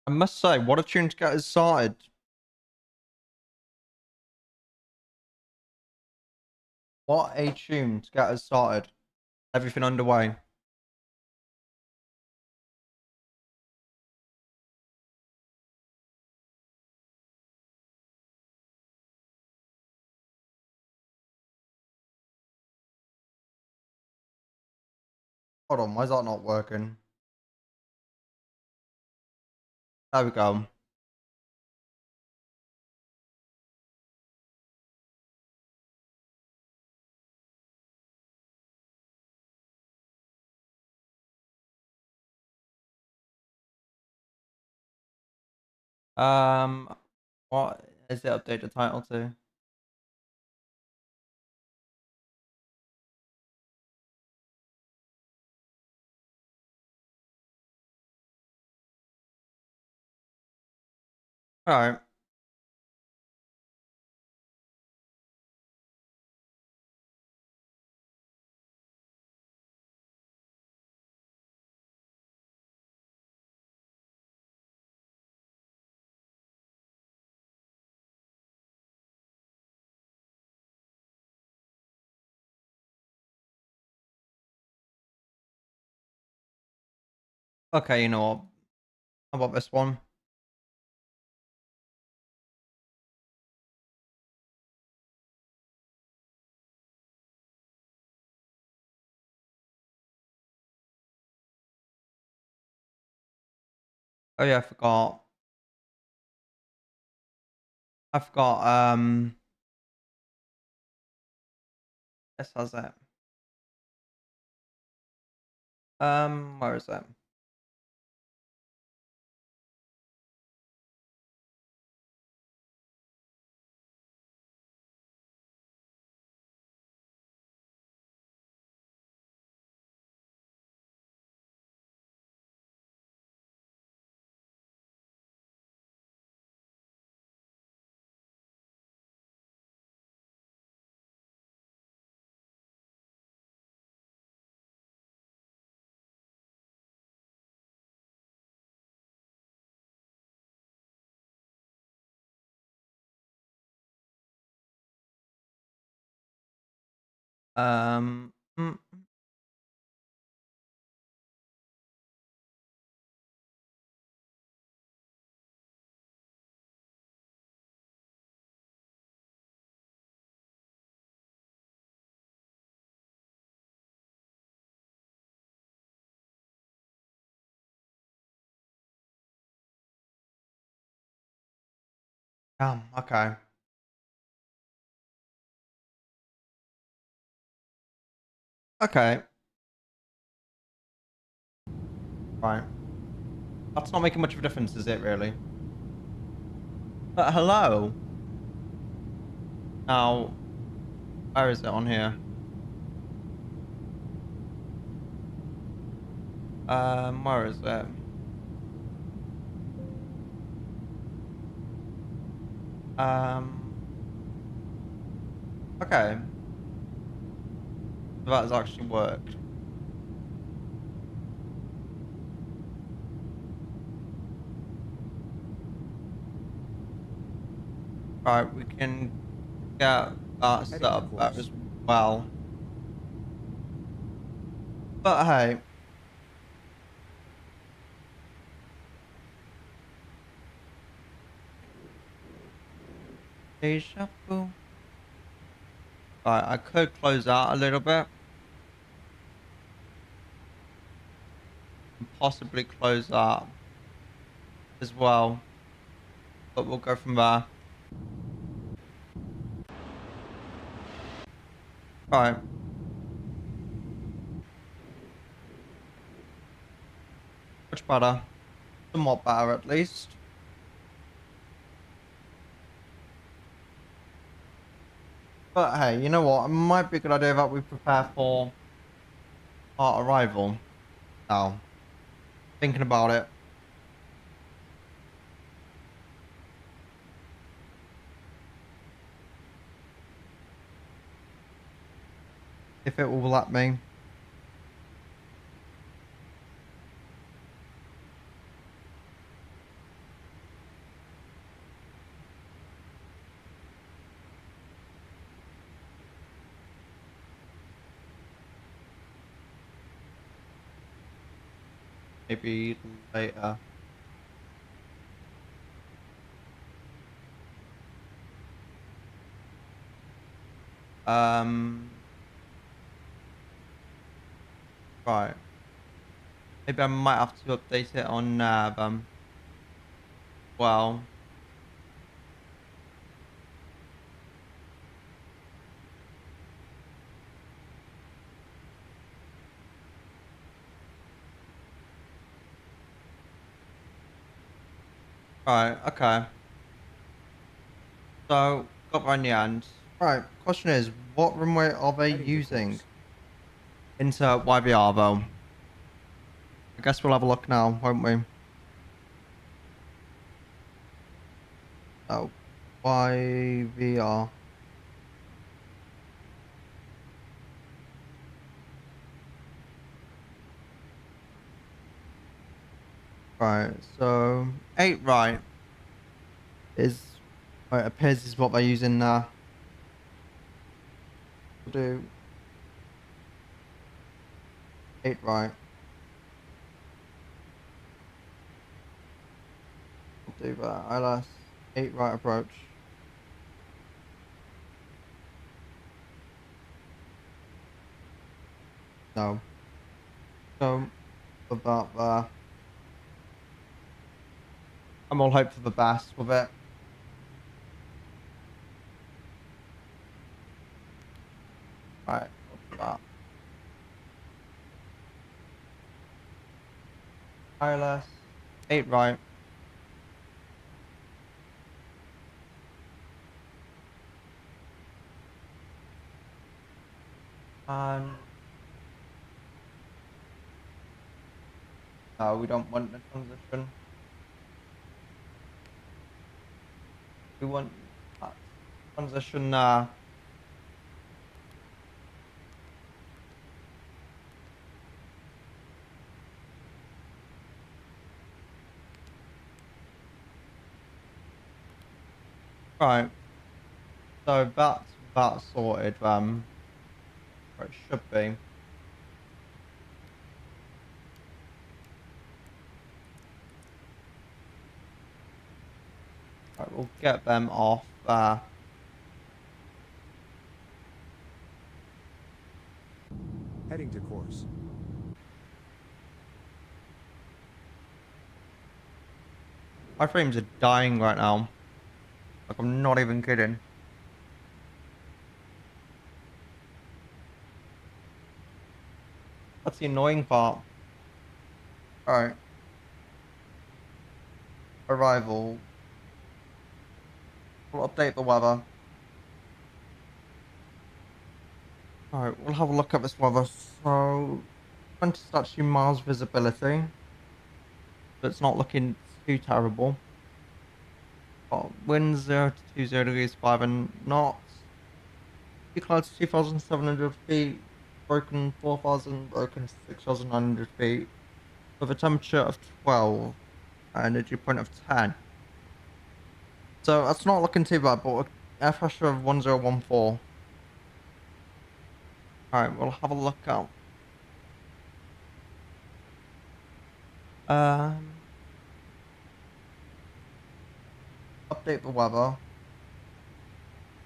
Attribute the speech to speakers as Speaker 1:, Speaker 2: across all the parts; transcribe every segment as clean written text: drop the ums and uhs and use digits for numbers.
Speaker 1: I must say, what a tune to get us started. What a tune to get us started. Everything underway. Hold on, why is that not working? There we go. Um, what is it update the title to? Alright. Okay, you know what? How about this one? Oh yeah, I forgot. This has it. Where is it? Um, mm, okay. Okay, right. That's not making much of a difference, is it really? But hello. Now, where is it on here? Where is it? Um, okay. That has actually worked. Right, we can get that set up there as well. But hey, deja vu. Right, I could close out a little bit and possibly close that as well, but we'll go from there. Right, much better. Somewhat better at least. But hey, you know what? It might be a good idea that we prepare for our arrival. Now, thinking about it. If it will let me. maybe later. Right. Maybe I might have to update it on nav. Well, right. Okay. So got there in the end. Right. Question is, what runway are they
Speaker 2: Heading to
Speaker 1: using
Speaker 2: course.
Speaker 1: into YVR though? I guess we'll have a look now, won't we? Oh, YVR. Right. So 8 right is it appears is what they're using there. We'll do 8 right. We'll do that. ILS 8 right approach. No. So about there. I'm all hope for the best with it. Right. We'll do that. ILS 8 right. And no, we don't want the transition. We want that transition there. Right. So that's sorted. Or it should be. Right, we'll get them off.
Speaker 2: Heading to course.
Speaker 1: My frames are dying right now. Like I'm not even kidding. That's the annoying part. All right. Arrival. We'll update the weather. All right, we'll have a look at this weather. So, 20 statue miles visibility. But it's not looking too terrible. Got winds 0 to 20 degrees 5 and knots. Sea clouds 2,700 feet. Broken 4,000. Broken 6,900 feet. With a temperature of 12 and a dew point of 10. So that's not looking too bad, but air pressure of 1014. Alright, we'll have a look out. Um, Update the weather.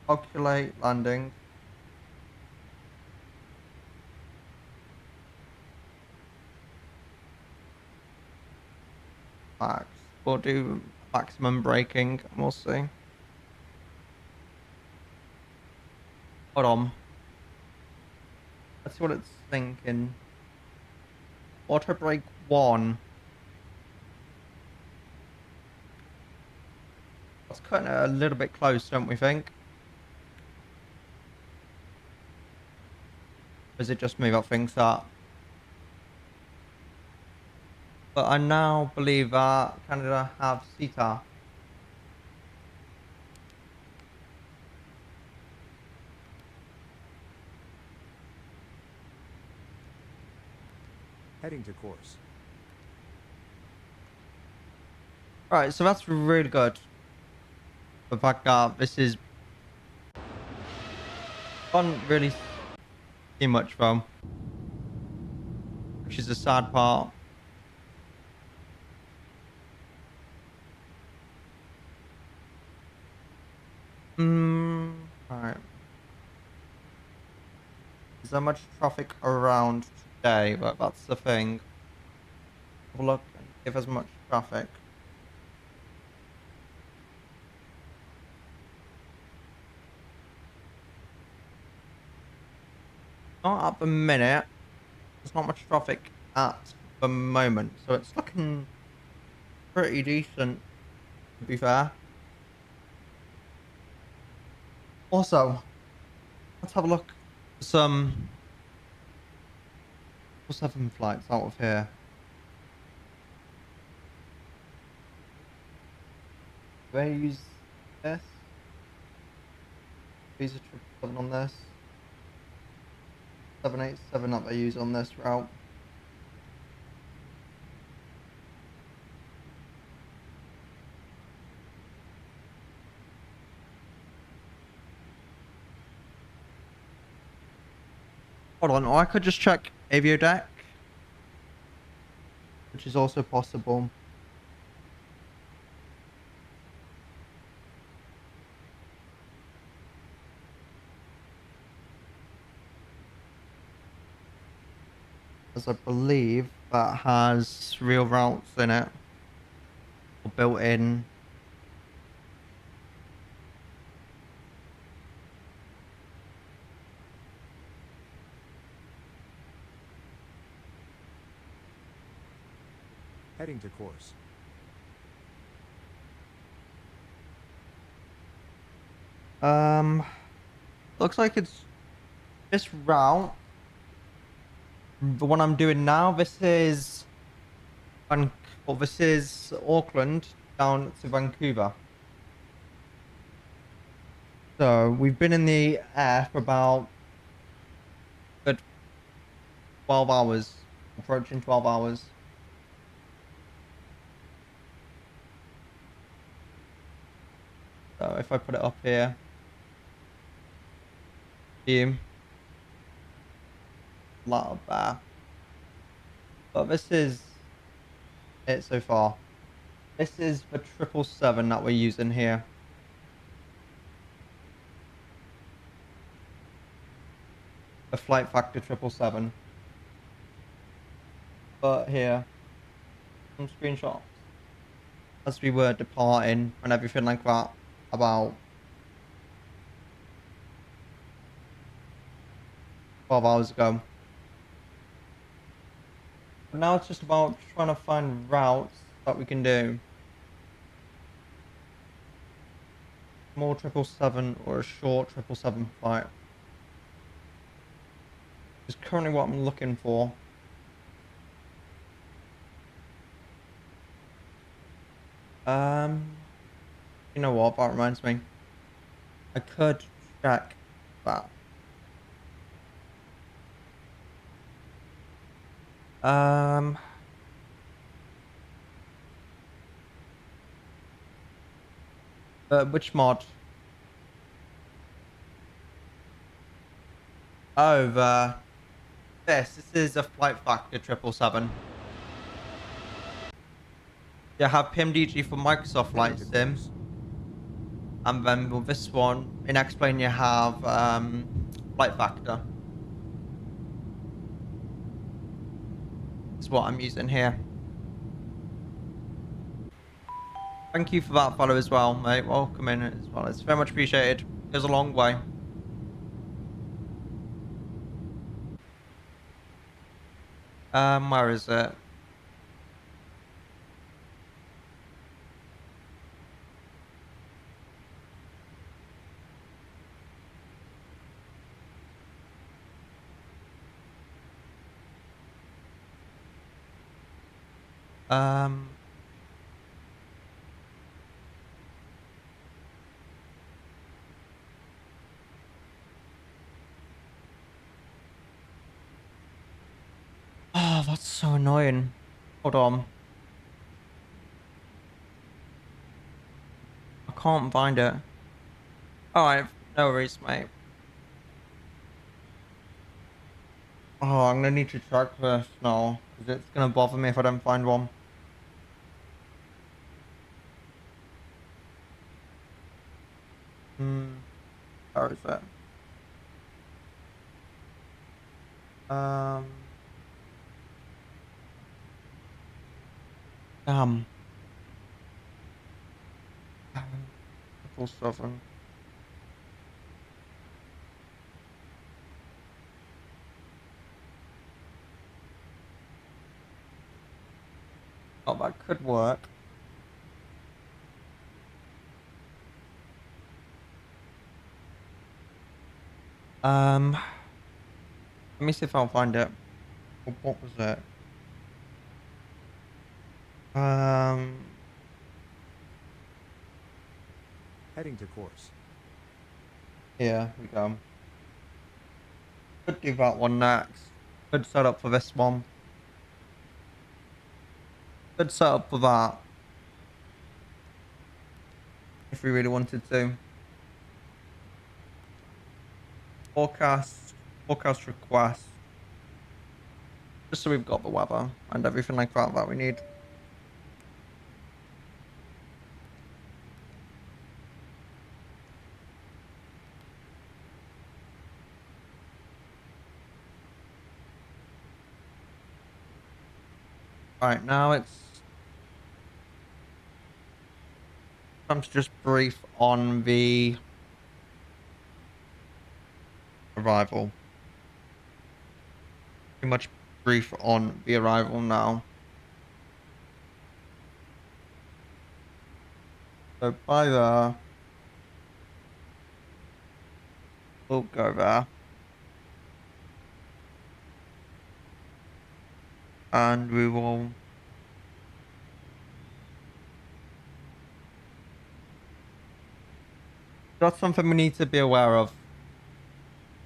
Speaker 1: Calculate landings. Max. We'll do maximum braking and we'll see. Hold on. Let's see what it's thinking. Auto brake 1. That's cutting it a little bit close, don't we think? Or is it just me that thinks that? But I now believe that Canada have CETA.
Speaker 2: Heading to course.
Speaker 1: Right, so that's really good. The fact that this is can't really see much from, which is the sad part. Alright. Is there much traffic around today? But that's the thing. Have a look and if there's much traffic. Not at the minute. There's not much traffic at the moment, so it's looking pretty decent, to be fair. Also, let's have a look at some 7 flights out of here. Do I use this? Visa 777 on this. 787 that they use on this route. Hold on, or I could just check Avio deck, which is also possible. As I believe that has real routes in it, or built in.
Speaker 2: Heading to course.
Speaker 1: Looks like it's this route. The one I'm doing now, this is Auckland down to Vancouver. So we've been in the air for about good 12 hours, approaching 12 hours. So if I put it up here, view, lot of that. But this is it so far. This is the 777 that we're using here. The flight factor 777. But here, some screenshots as we were departing and everything like that about 12 hours ago. But now it's just about trying to find routes that we can do. More 777 or a short 777 flight. Is currently what I'm looking for. You know what? That reminds me. I could check that. Which mod? Oh, this is a flight factor 777. You have PMDG for Microsoft Flight Sim. And then with this one, in X-Plane you have flight factor. Is what I'm using here. Thank you for that follow as well, mate. Welcome in as well. It's very much appreciated. It goes a long way. Where is it? Oh, that's so annoying. Hold on. I can't find it. Alright, no worries, mate. Oh, I'm gonna need to track this now, because it's gonna bother me if I don't find one. Hmm. Where is it? Damn. Full 7. Oh, that could work. Let me see if I'll find it. What was it?
Speaker 2: Heading to course.
Speaker 1: Here we go. Could do that one next. Good setup for this one. Good setup for that. If we really wanted to. Forecast request. Just so we've got the weather and everything like that we need. Right, now it's time to just brief on the arrival. Pretty much brief on the arrival now. So by there, we'll go there. And we will that's something we need to be aware of.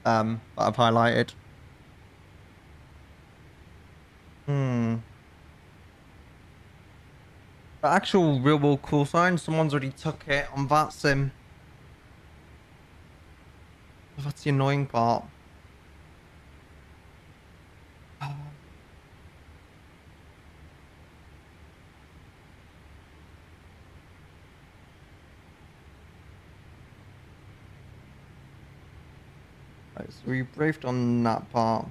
Speaker 1: That I've highlighted. The actual real world call sign, someone's already took it on that sim. That's the annoying part. Right, so we briefed on that part.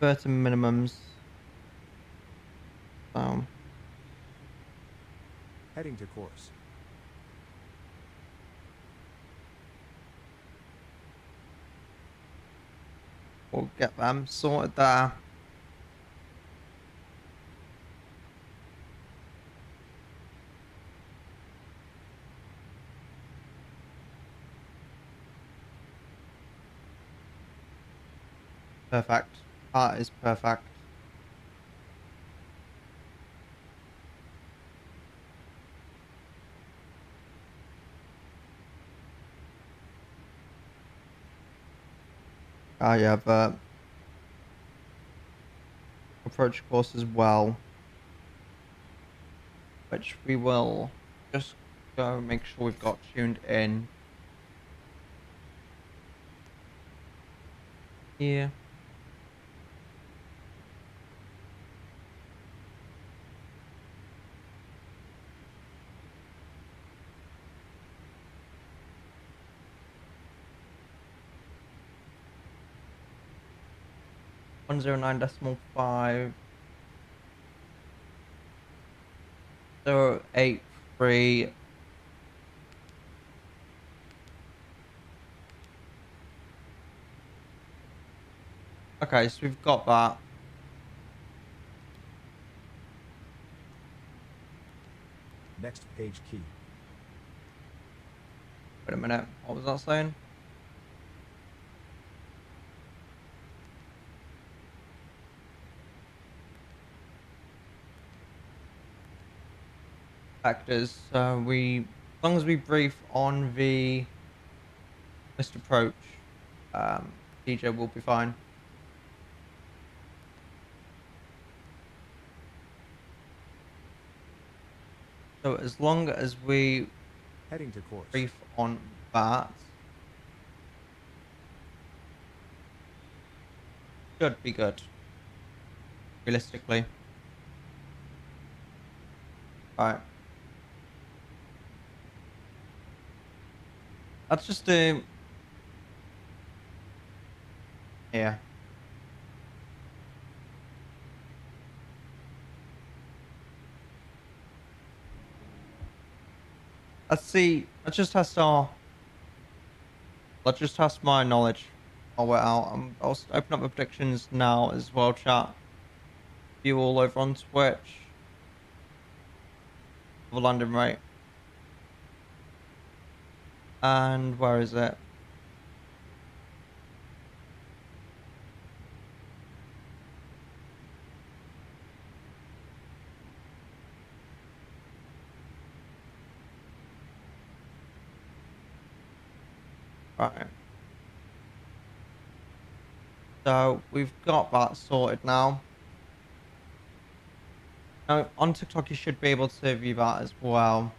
Speaker 1: 30 minimums. So
Speaker 2: Heading to course.
Speaker 1: we'll get them sorted there. Perfect. That is perfect. I have approach course as well, which we will just go make sure we've got tuned in here. One zero nine decimal 5 083. Okay, so we've got that.
Speaker 2: Next page key.
Speaker 1: Wait a minute. What was that saying? Factors. As long as we brief on the missed approach, DJ will be fine. So as long as we
Speaker 2: Heading to course.
Speaker 1: brief on that, should be good. Realistically. Right. Let's just do here. Let's see. Let's just test my knowledge while we're out. I'll open up my predictions now as well, chat. You all over on Twitch. The London rate. And where is it? Right. So we've got that sorted now. Now on TikTok you should be able to view that as well.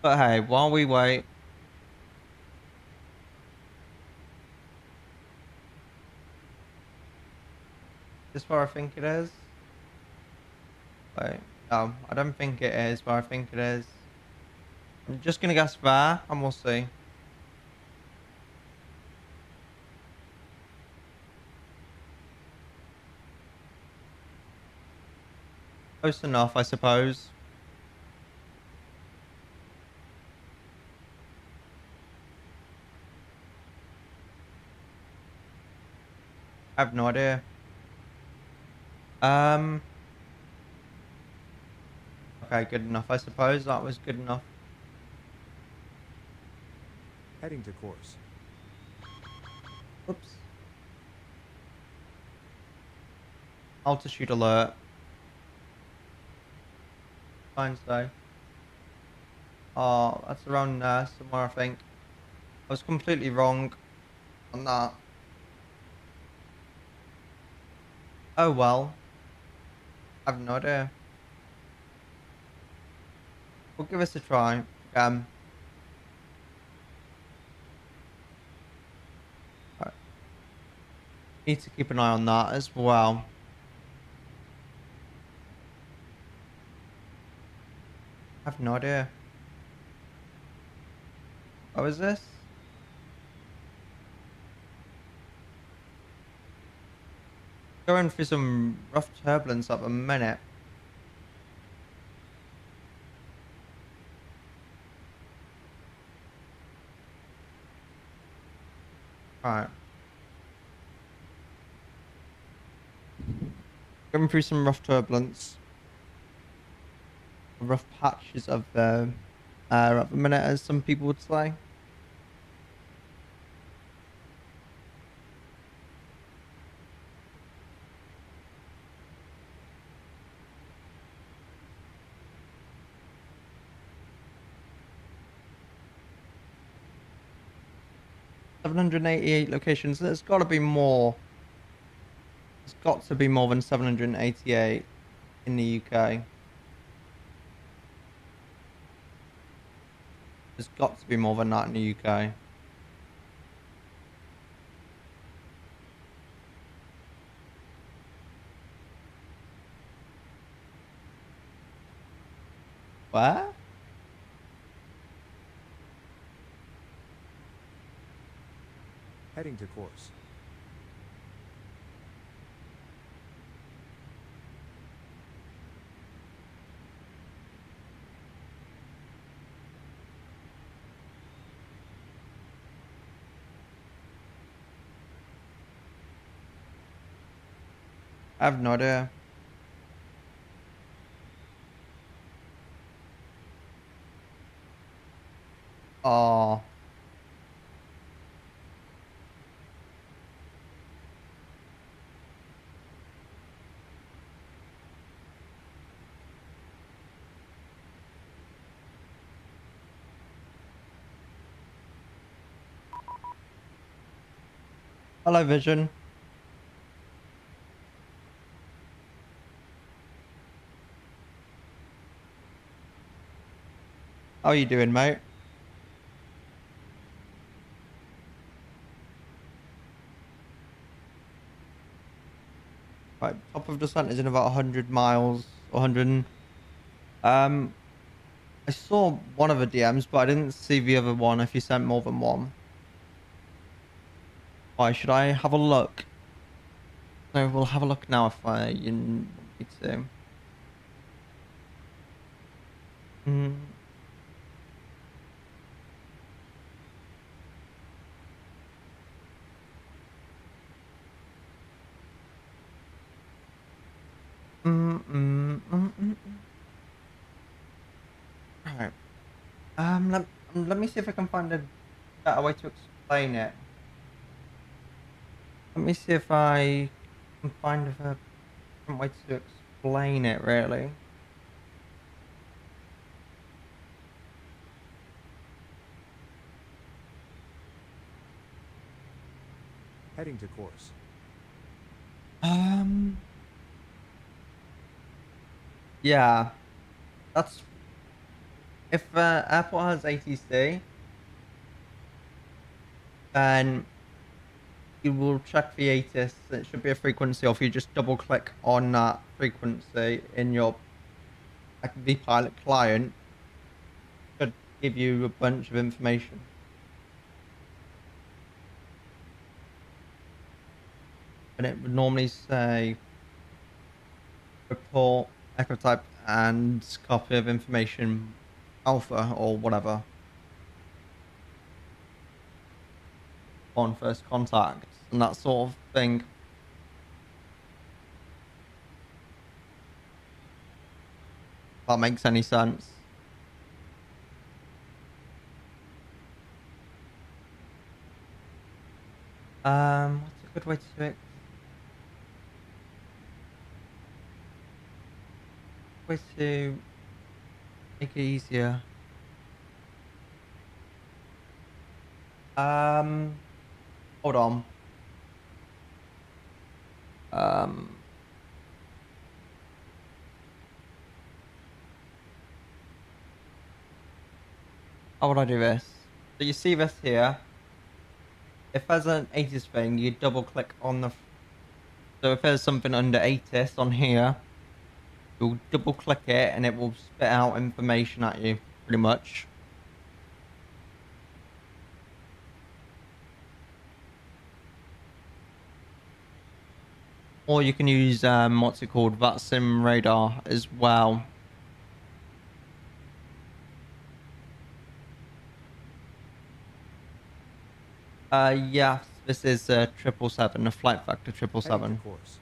Speaker 1: But hey, while we wait, is this where I think it is? Wait, no, I don't think it is where I think it is. I'm just gonna guess there and we'll see. Close enough, I suppose. I have no idea. Um, okay, good enough, I suppose. That was good enough.
Speaker 2: Heading to course.
Speaker 1: Oops. Altitude alert. Fine, so. Oh, that's around there somewhere, I think. I was completely wrong on that. Oh well. I have no idea. We'll give this a try. Right. Need to keep an eye on that as well. I have no idea. What was this? Going through some rough turbulence at the minute. Right. Going through some rough turbulence. Rough patches of air at the minute, as some people would say. $788 locations. There's got to be more. There's got to be more than 788 in the UK. There's got to be more than that in the UK. Where?
Speaker 2: Heading to course.
Speaker 1: I have no idea. Oh. Hello, Vision. How are you doing, mate? Right, top of descent is in about 100 miles, 100. I I saw one of the DMs, but I didn't see the other one if you sent more than one. Why should I have a look? So we'll have a look now if you want me to. Mm, mm. Right. Let me see if I can find a better way to explain it. Let me see if I can find a different way to explain it, really.
Speaker 2: Heading to course.
Speaker 1: Um, yeah, that's if airport has ATC, then you will check the ATIS. It should be a frequency, or if you just double click on that frequency in your like the pilot client, should give you a bunch of information. And it would normally say report, echo type, and copy of information alpha or whatever on first contact and that sort of thing. If that makes any sense. What's a good way to make it easier? Um, Hold on. Um, how would I do this? So you see this here. If there's an ATIS thing, you double click on the. So if there's something under ATIS on here, you'll double click it and it will spit out information at you, pretty much. Or you can use what's it called, VATSIM radar as well. Yes, this is 777, a flight factor
Speaker 2: Heading to
Speaker 1: 777.
Speaker 2: course.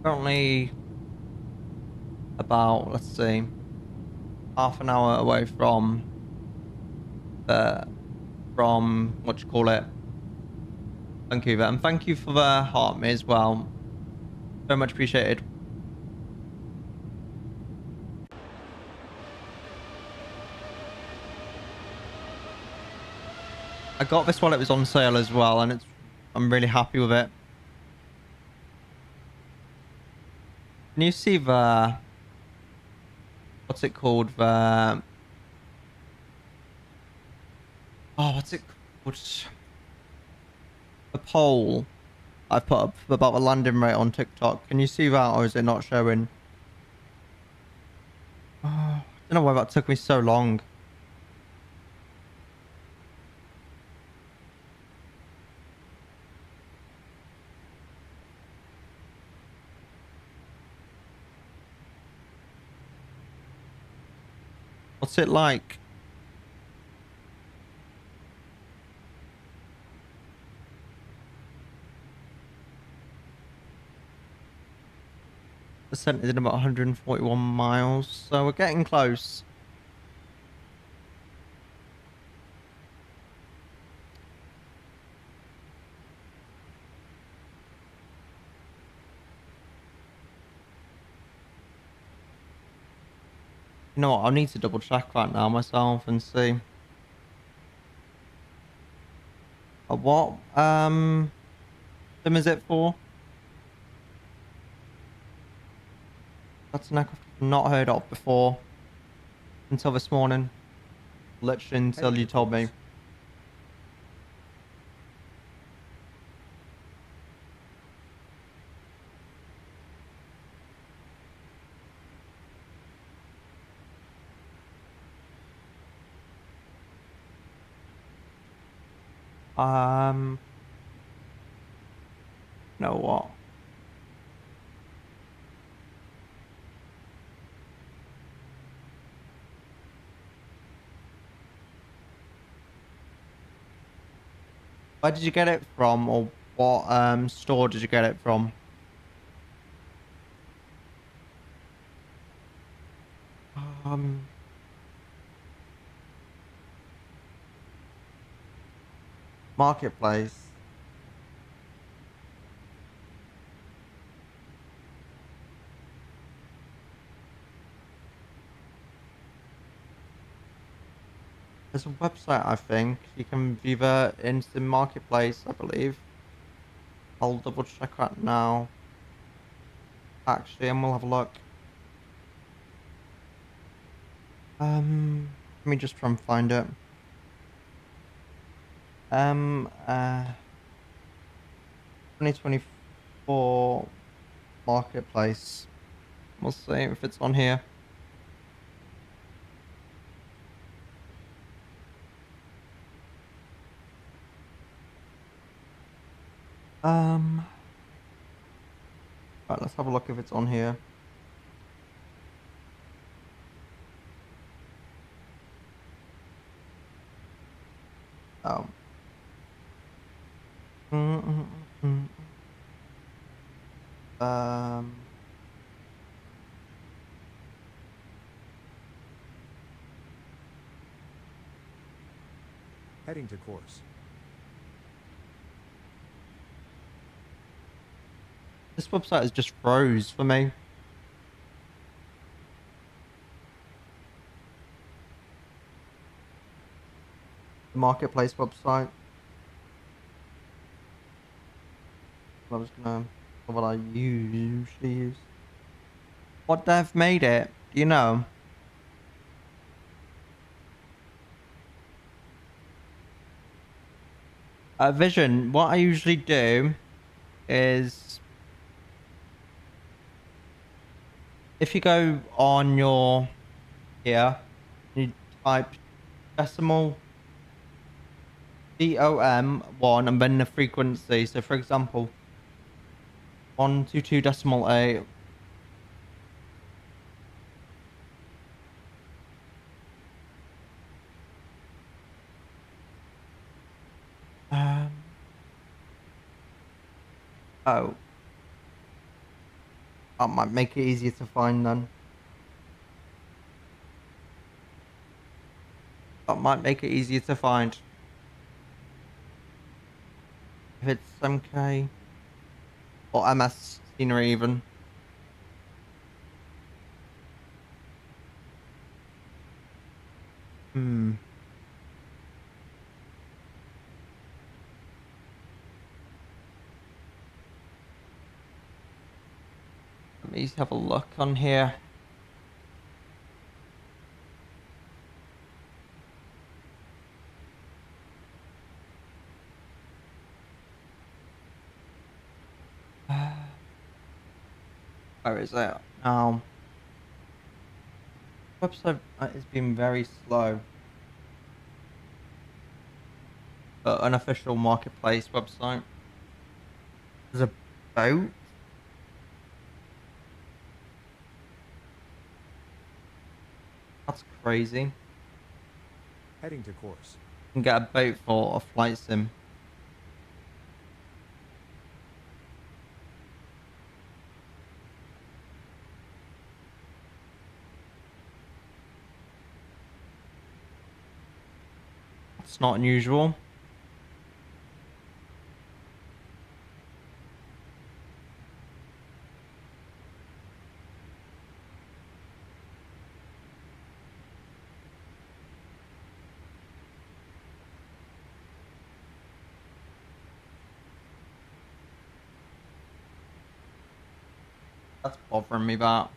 Speaker 1: Currently about, let's see, half an hour away from what you call it, Vancouver. And thank you for the heart me as well. Very much appreciated. I got this while it was on sale as well, and I'm really happy with it. Can you see the what's it called? What's it called? The poll I've put up about the landing rate on TikTok. Can you see that, or is it not showing? I don't know why that took me so long. What's it like? Percent is in about 141 miles, so we're getting close. You know what? I'll need to double check that now myself and see. What sim is it for? That's an aircraft I've not heard of before until this morning. Literally until
Speaker 2: Heading
Speaker 1: you
Speaker 2: to
Speaker 1: told me.
Speaker 2: course.
Speaker 1: Um, know what? Where did you get it from, or what store did you get it from? Um, Marketplace. There's a website, I think. You can view the instant marketplace, I believe. I'll double check that now. Actually, and we'll have a look. Let me just try and find it. Um, uh, 2024 marketplace. We'll see if it's on here. Um, right, let's have a look if it's on here. Oh. Mm, mm, mm, mm.
Speaker 2: Heading to course.
Speaker 1: This website is just froze for me. The marketplace website. I was gonna, what I usually use. What they've made it, do you know? Vision, what I usually do is if you go on your here, you type decimal DOM1 and then the frequency. So for example, 122.8. Um, oh, that might make it easier to find then. That might make it easier to find. If it's MK or MS scenery even. Hmm. Let me have a look on here. Where is it? Website has been very slow. But unofficial marketplace website. There's a boat. That's crazy. You
Speaker 2: Heading to course.
Speaker 1: can get a boat for a flight sim. It's not unusual. That's bothering me that.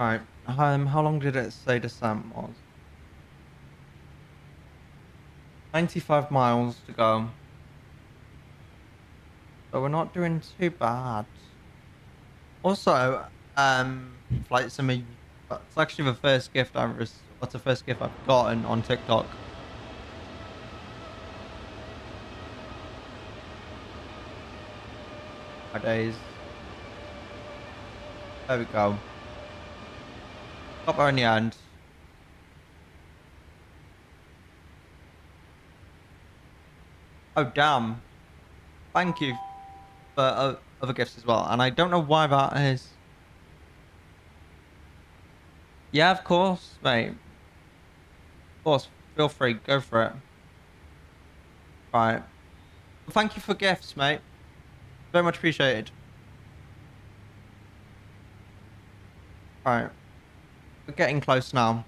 Speaker 1: Alright. How long did it say the descent was? 95 miles to go. So we're not doing too bad. Also, Flight Simmer, it's actually the first gift what's the first gift I've gotten on TikTok? Nowadays. There we go. Got there in the end. Oh, damn. Thank you for other gifts as well. And I don't know why that is. Yeah, of course, mate. Of course, feel free. Go for it. Right. Well, thank you for gifts, mate. Very much appreciated. Right. We're getting close now.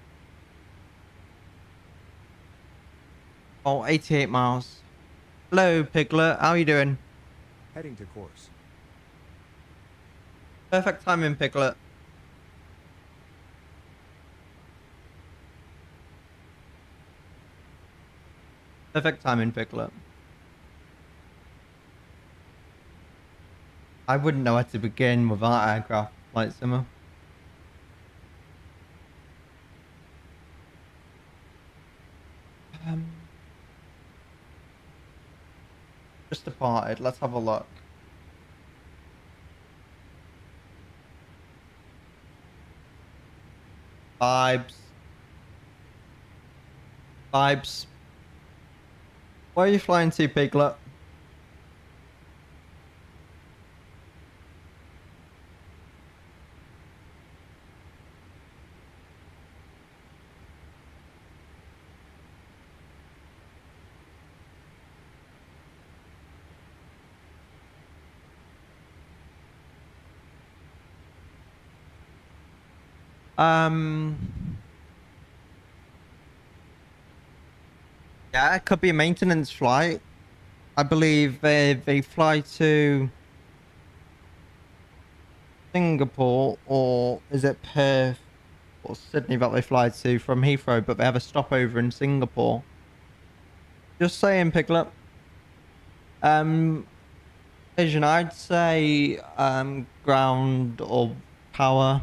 Speaker 1: Oh, 88 miles. Hello, Piglet. How are you doing?
Speaker 2: Heading to course.
Speaker 1: Perfect timing, Piglet. Perfect timing, Piglet. I wouldn't know where to begin with that aircraft, Flight Simmer. Um, just departed. Let's have a look. Vibes. Vibes. Where are you flying to, Piglet? Um, yeah, it could be a maintenance flight. I believe they fly to Singapore, or is it Perth or Sydney that they fly to from Heathrow, but they have a stopover in Singapore. Just saying, Piglet. Um, Vision, I'd say ground or power.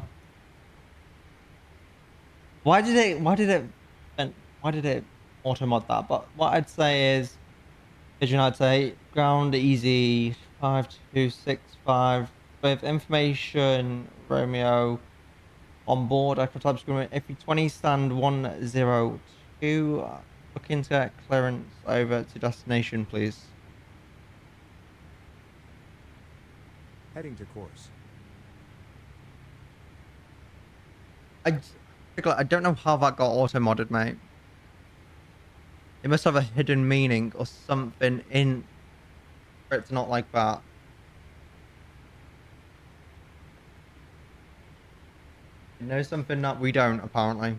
Speaker 1: Why did it auto mod that? But what I'd say is Vision, I'd say ground easy 5265 with information Romeo on board. I could type screen AP20 stand 102. Looking to get clearance over to destination, please.
Speaker 2: Heading to course.
Speaker 1: I I don't know how that got auto modded, mate. It must have a hidden meaning or something in for it to not like that. It knows something that we don't, apparently.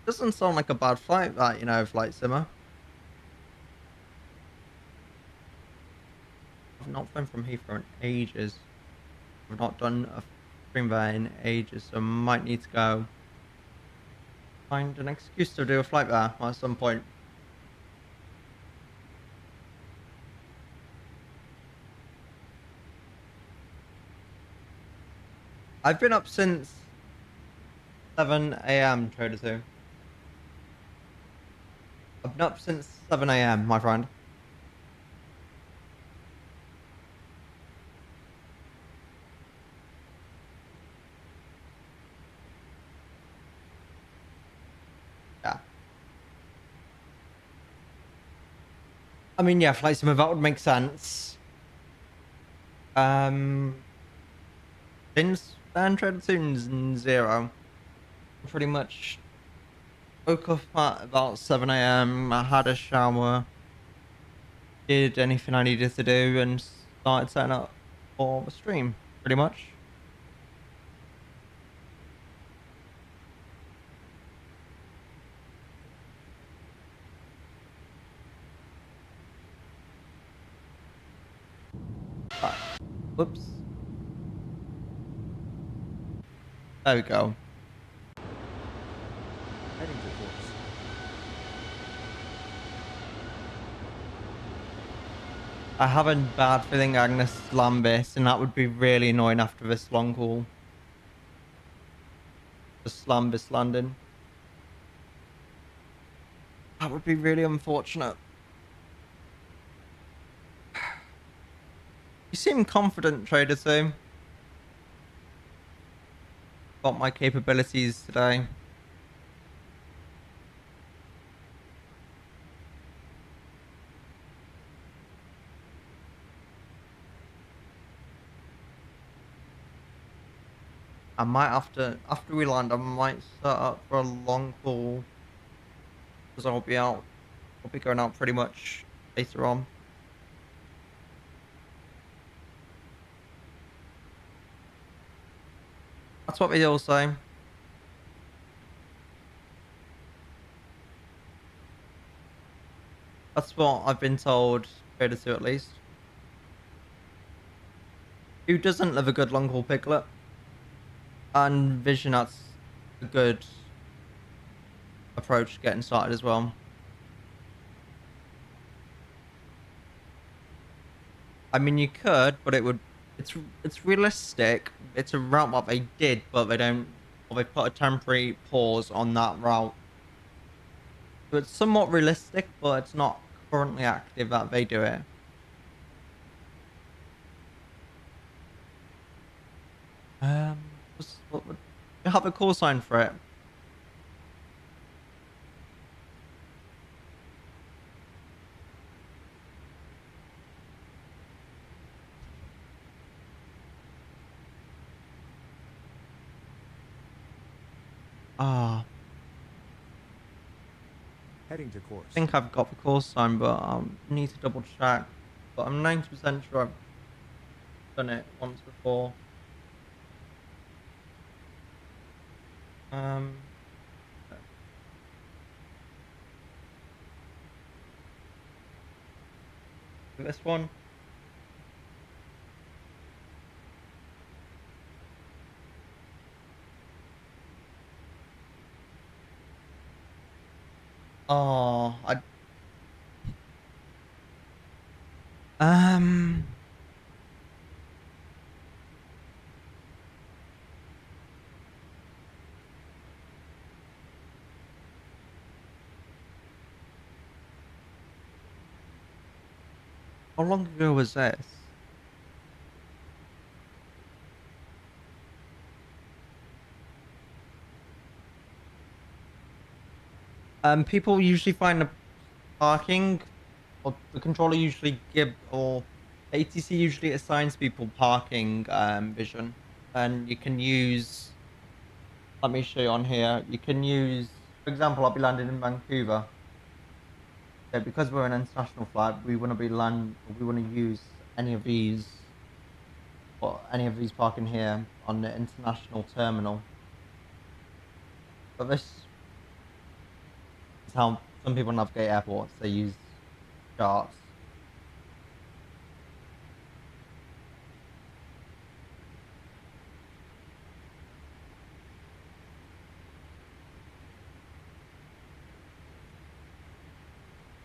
Speaker 1: Doesn't sound like a bad flight, that, you know, Flight Simmer. I've not flown from Heathrow in ages. I've not done a stream there in ages, so I might need to go find an excuse to do a flight there at some point. I've been up since 7 a.m. Trader 2. I've been up since 7 a.m., my friend. Yeah. I mean, yeah, Flight Simmer, that would make sense. Um, since then, Trader 2 0. Pretty much woke up at about 7 a.m. I had a shower, did anything I needed to do, and started setting up for the stream, pretty much. Right. Whoops. There we go.
Speaker 2: Heading to course.
Speaker 1: I have a bad feeling I'm gonna slam this, and that would be really annoying after this long haul. To slam this landing. That would be really unfortunate. You seem confident, Trader 2. About my capabilities today. I might have to, after we land, I might set up for a long haul. Because I'll be going out pretty much later on. That's what they all say. That's what I've been told, Trader 2 at least. Who doesn't live a good long haul piglet? And Vision, that's a good approach to getting started as well. I mean, you could, but it's realistic. It's a route that they did, but they don't, or they put a temporary pause on that route. So it's somewhat realistic, but it's not currently active that they do it. What would you have a call sign for it? Ah,
Speaker 2: Heading to
Speaker 1: I
Speaker 2: course.
Speaker 1: think I've got the call sign, but I need to double check. But I'm 90% sure I've done it once before. Um, this one. Oh, um, how long ago was this? People usually find the parking, or the controller usually or ATC usually assigns people parking vision, and you can use. Let me show you on here. You can use, for example, I'll be landing in Vancouver. So because we're an international flight, we wouldn't use any of these or any of these parking here on the international terminal. But this is how some people navigate airports. They use charts.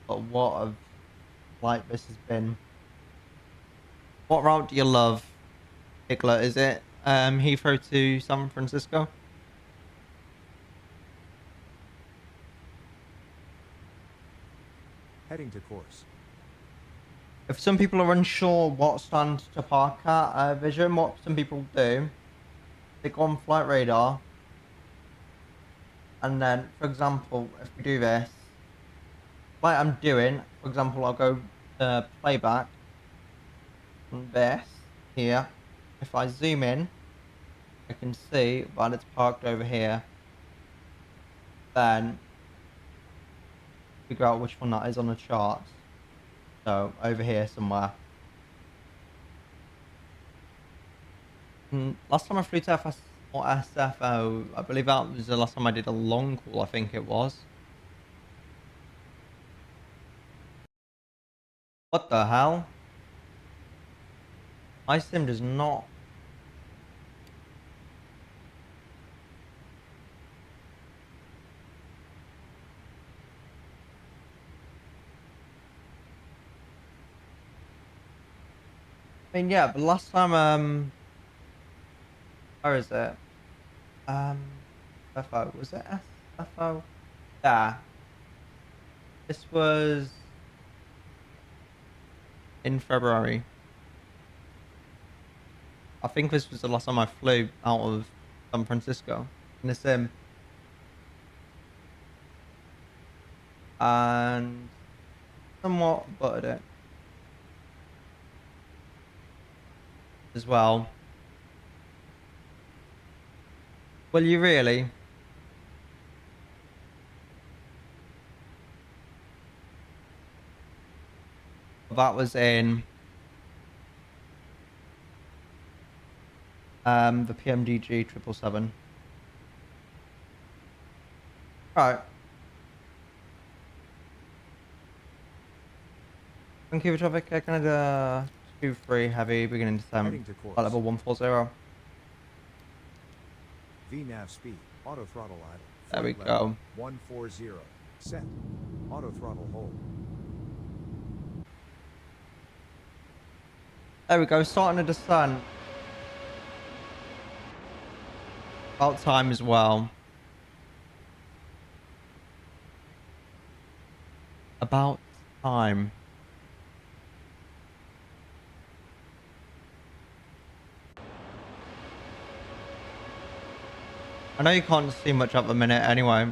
Speaker 1: But what of like this has been. What route do you love, Piglet? Is it Heathrow to San Francisco?
Speaker 2: Heading to course.
Speaker 1: If some people are unsure what stand to park at, Vision, what some people do, they go on flight radar, and then, for example, if we do this, like I'm doing, for example, I'll go playback on this here. If I zoom in, I can see that it's parked over here. Then figure out which one that is on the chart. So over here somewhere. Last time I flew to FS or SFO, I believe that was the last time I did a long haul, I think it was. What the hell? My sim does not. I mean, yeah, but last time, where is it? FO, was it SFO? Yeah, this was in February. I think this was the last time I flew out of San Francisco in the sim, and somewhat buttered it as well. Will you really? That was in the PMDG 777. Right. Vancouver traffic, Air Canada 23 heavy, beginning descent,
Speaker 2: Heading to
Speaker 1: flight
Speaker 2: course.
Speaker 1: level 140.
Speaker 2: VNAV speed. Auto throttle idle.
Speaker 1: There we
Speaker 2: Flight level
Speaker 1: go.
Speaker 2: 140. Set. Auto throttle hold.
Speaker 1: There we go, starting a descent. About time as well. About time. I know you can't see much at the minute anyway.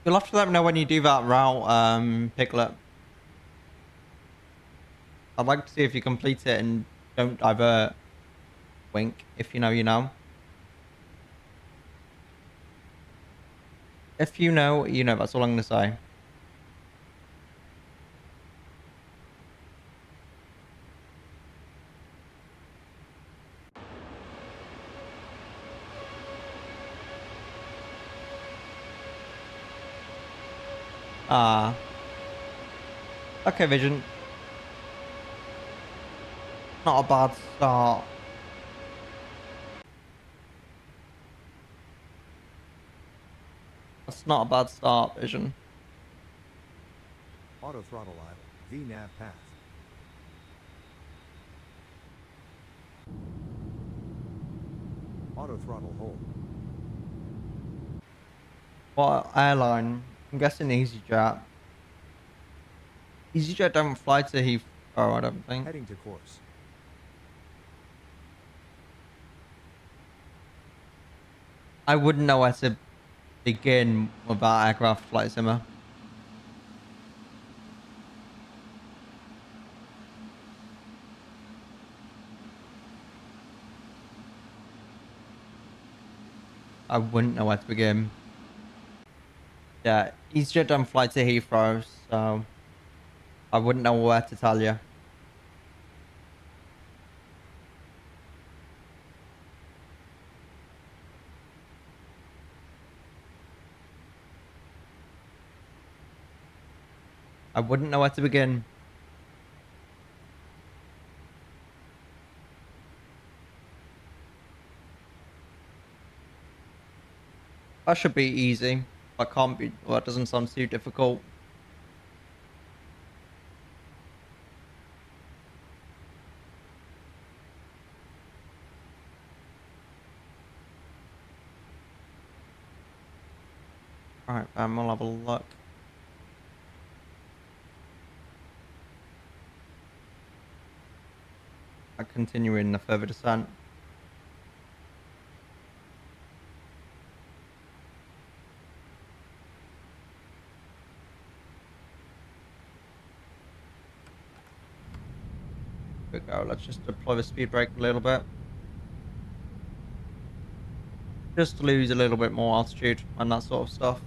Speaker 1: You'll have to let me know when you do that route, Piglet. I'd like to see if you complete it and don't divert. Wink. If you know, you know. If you know, you know. That's all I'm going to say. Ah. Okay, Vision. Not a bad start. That's not a bad start, Vision.
Speaker 2: Auto throttle idle. VNAV path. Auto throttle hold.
Speaker 1: What airline? I'm guessing EasyJet. EasyJet don't fly to Heathrow, I don't think.
Speaker 2: Heading to course.
Speaker 1: I wouldn't know where to begin with that aircraft flight simmer. I wouldn't know where to begin. Yeah, EasyJet don't fly to Heathrow, so I wouldn't know where to tell you. I wouldn't know where to begin. That should be easy. That can't be. Well, that doesn't sound too difficult. Right, we'll have a look. I continue in the further descent. Here we go. Let's just deploy the speed brake a little bit. Just to lose a little bit more altitude and that sort of stuff.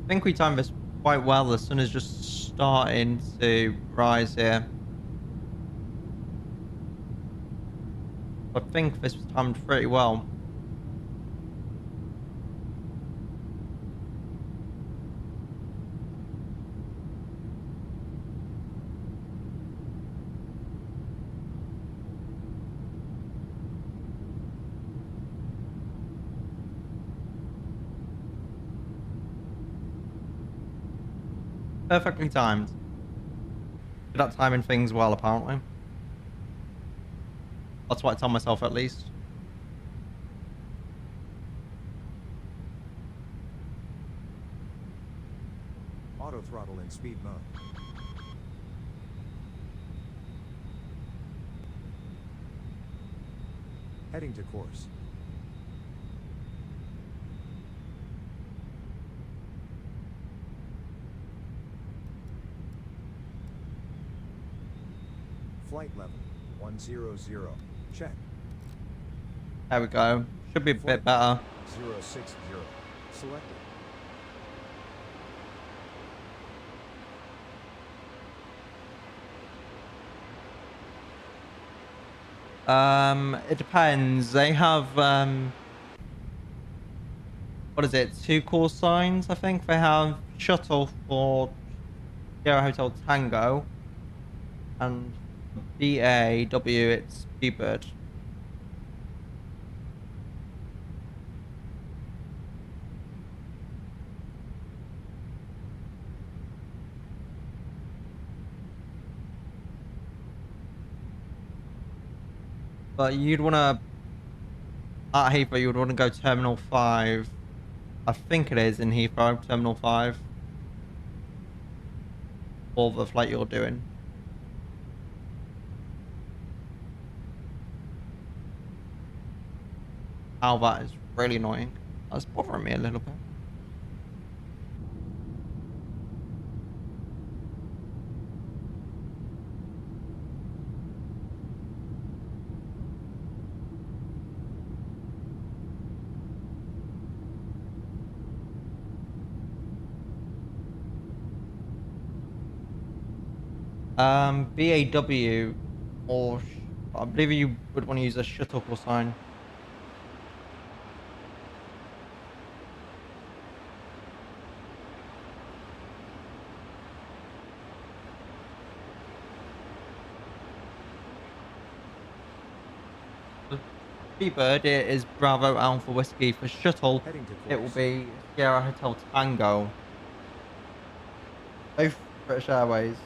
Speaker 1: I think we timed this quite well. The sun is just starting to rise here. think this was timed pretty well. Perfectly timed. Good at timing things well, apparently. That's what I tell myself, at least.
Speaker 2: Auto throttle in speed mode. Heading to course. Flight level 100. Check.
Speaker 1: There we go. Should be a
Speaker 2: Flight
Speaker 1: bit better.
Speaker 2: 060. Selected.
Speaker 1: It depends. They have what is it? 2 call signs, I think. They have shuttle for Sierra Hotel Tango, and BAW it's Bluebird. But you'd wanna at Heathrow you would want to go Terminal 5. I think it is in Heathrow, Terminal 5. For the flight you're doing. Oh, that is really annoying. That's bothering me a little bit. BAW, or I believe you would want to use a shuttle call sign. Bird it is Bravo Alpha Whiskey. For shuttle,
Speaker 2: Heading to
Speaker 1: it will
Speaker 2: course.
Speaker 1: be Sierra Hotel Tango. Both British Airways.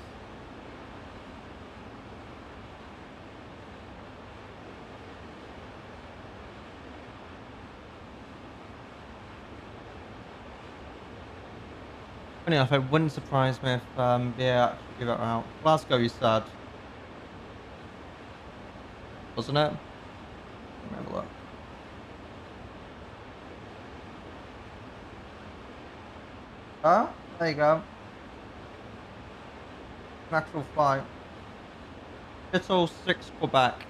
Speaker 1: Funny enough, it wouldn't surprise me if yeah, actually give it out. Glasgow, you said, wasn't it? Let me have a look. Oh, there you go. An actual flight. Shuttle 6 Quebec.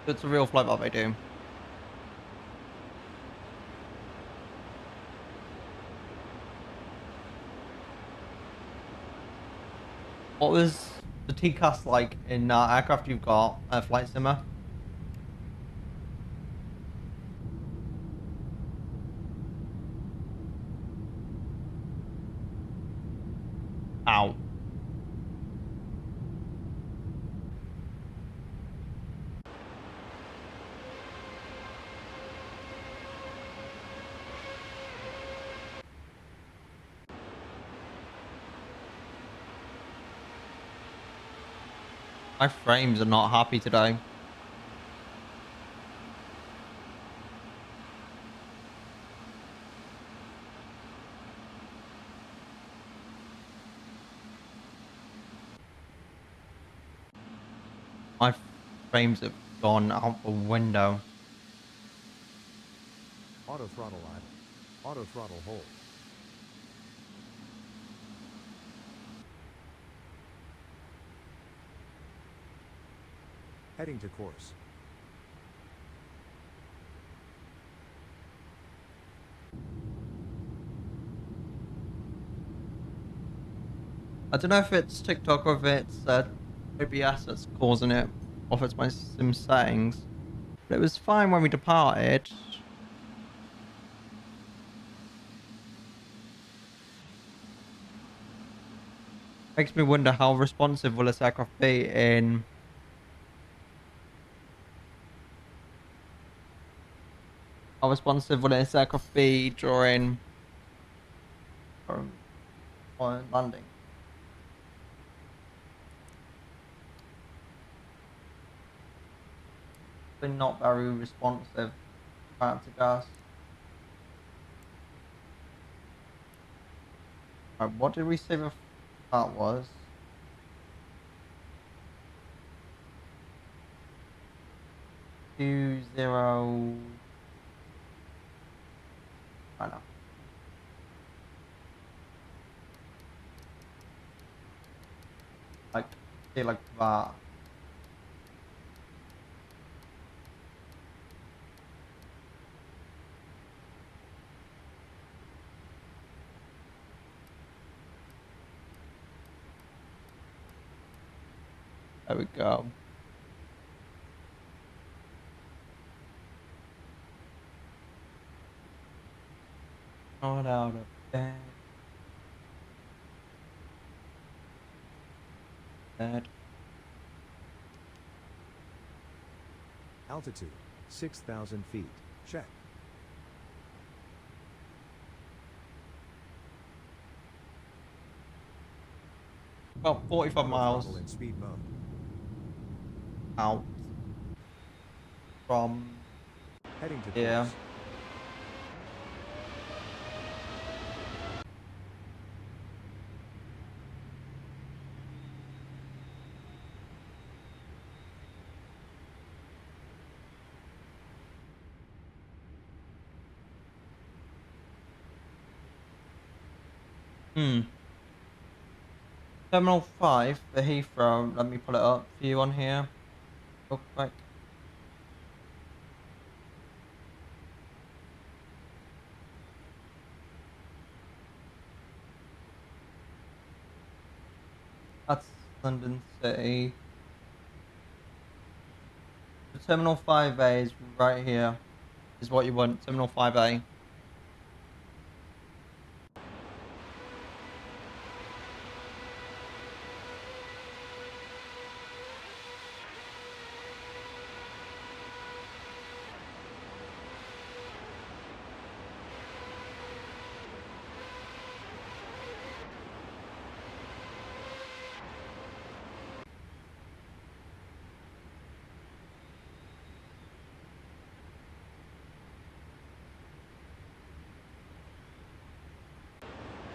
Speaker 1: It's a real flight that they do. What was the TCAS like in aircraft you've got? Flight simmer? Ow. My frames are not happy today. My frames have gone out the window.
Speaker 2: Auto throttle idle. Auto throttle hold. Heading to course.
Speaker 1: I don't know if it's TikTok or if it's OBS that's causing it, or if it's my sim settings. But it was fine when we departed. Makes me wonder how responsive will this aircraft be in. How responsive will this aircraft be during on landing? They're not very responsive. Out to gas. Right, what did we say that was? 20. I know. Like, say like that. There we go. Not out of bed.
Speaker 2: Altitude, 6,000 feet. Check.
Speaker 1: About 45
Speaker 2: Auto throttle
Speaker 1: miles
Speaker 2: in speed mode.
Speaker 1: out from
Speaker 2: Heading to
Speaker 1: here.
Speaker 2: course.
Speaker 1: Terminal 5 for Heathrow. Let me pull it up for you on here. Real quick. That's London City. The Terminal 5A is right here. Is what you want. Terminal 5A.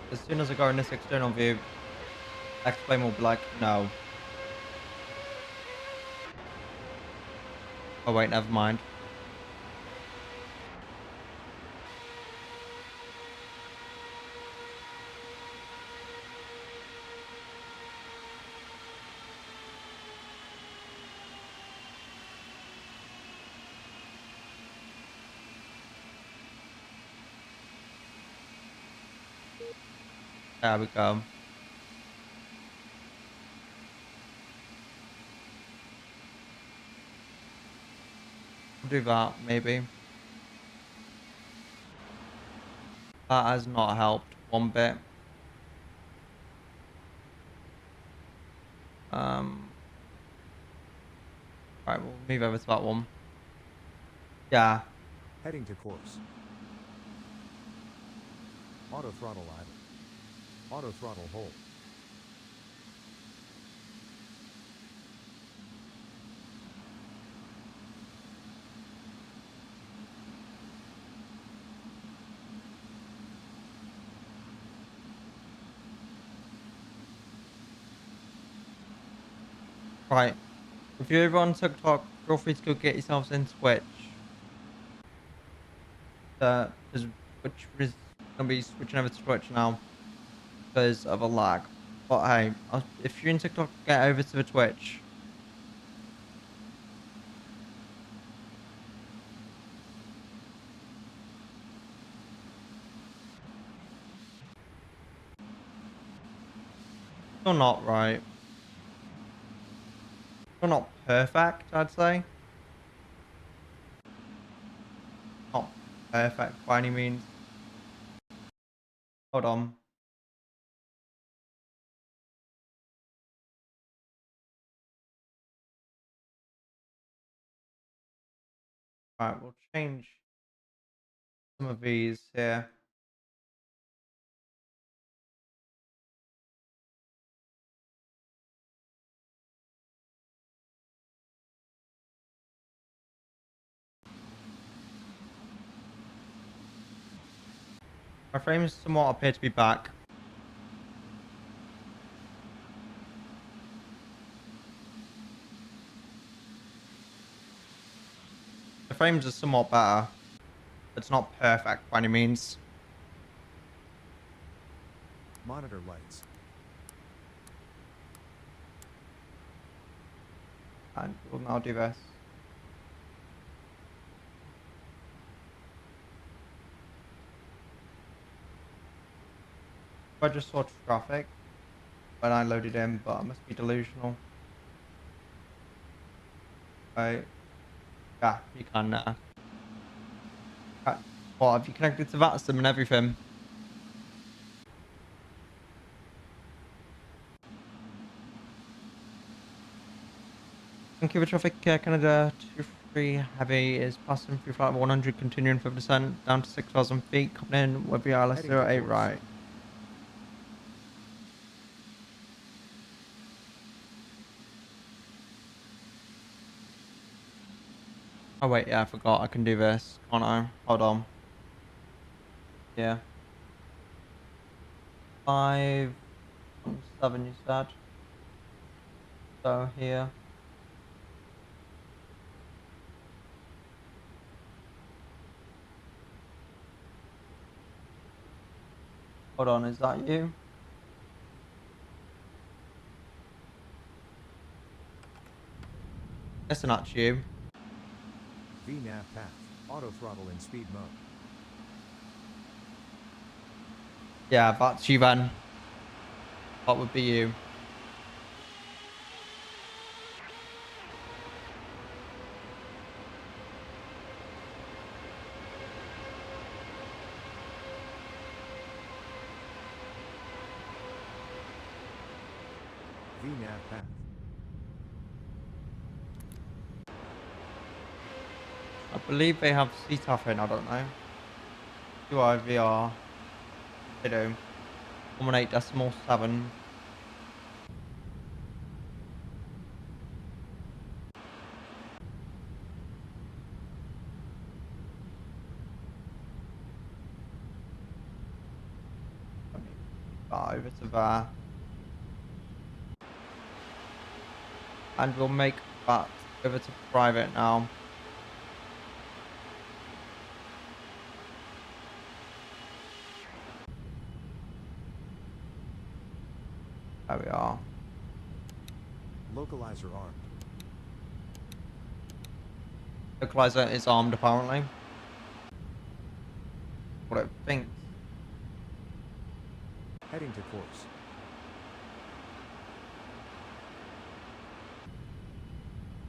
Speaker 1: As soon as I go in this external view, X-Plane will be like, no. Oh wait, never mind. There we go. We'll do that, maybe. That has not helped one bit. Right, we'll move over to that one. Yeah.
Speaker 2: Heading to course. Auto throttle idle. Auto throttle hold.
Speaker 1: Right. If you're ever on TikTok, feel free to go get yourselves in Twitch. Because Twitch is gonna be switching over to Twitch now because of a lag. But hey, if you're in TikTok, get over to the Twitch. Still not right. Still not perfect, I'd say. Not perfect by any means. Hold on. Right, we'll change some of these here. My frames somewhat appear to be back. The frames are somewhat better. It's not perfect by any means.
Speaker 2: Monitor lights.
Speaker 1: And we'll now do this. I just saw traffic when I loaded in, but I must be delusional. Right. Yeah, you can. What have you connected to VATSIM and everything? Vancouver traffic, Canada 23 heavy is passing through flight 100, continuing for descent down to 6,000 feet, coming in with the ILS
Speaker 2: Heading to
Speaker 1: 08
Speaker 2: course.
Speaker 1: right. Oh wait, yeah, I forgot I can do this, can't I? Hold on. Yeah. 517 you said. So here. Hold on, is that you? Listen, that's you.
Speaker 2: VNAV path. Auto throttle in speed mode.
Speaker 1: Yeah, that's you then. What would be you?
Speaker 2: VNAV path.
Speaker 1: I believe they have CTAF in, I don't know. CYVR. They do. 18.7. Let me start over to there. And we'll make that over to private now. There we are.
Speaker 2: Localizer armed.
Speaker 1: Localizer is armed apparently. What it thinks.
Speaker 2: Heading to course.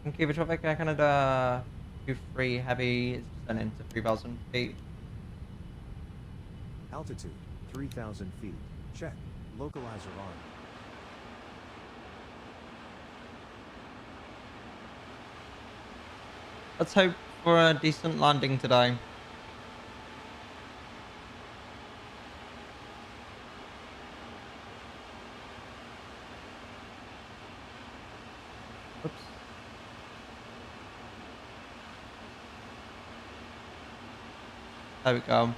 Speaker 1: Vancouver traffic, Air Canada 23 heavy is descending to 3,000 feet.
Speaker 2: Altitude 3,000 feet. Check. Localizer armed.
Speaker 1: Let's hope for a decent landing today. Oops. There we go.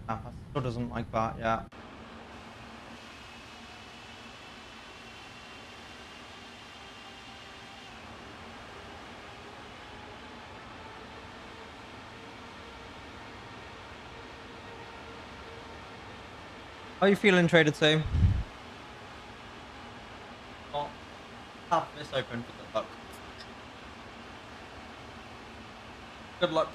Speaker 1: Ah, that still doesn't like that, yeah. How are you feeling, Trader 2? Not have this open for the look. Good luck.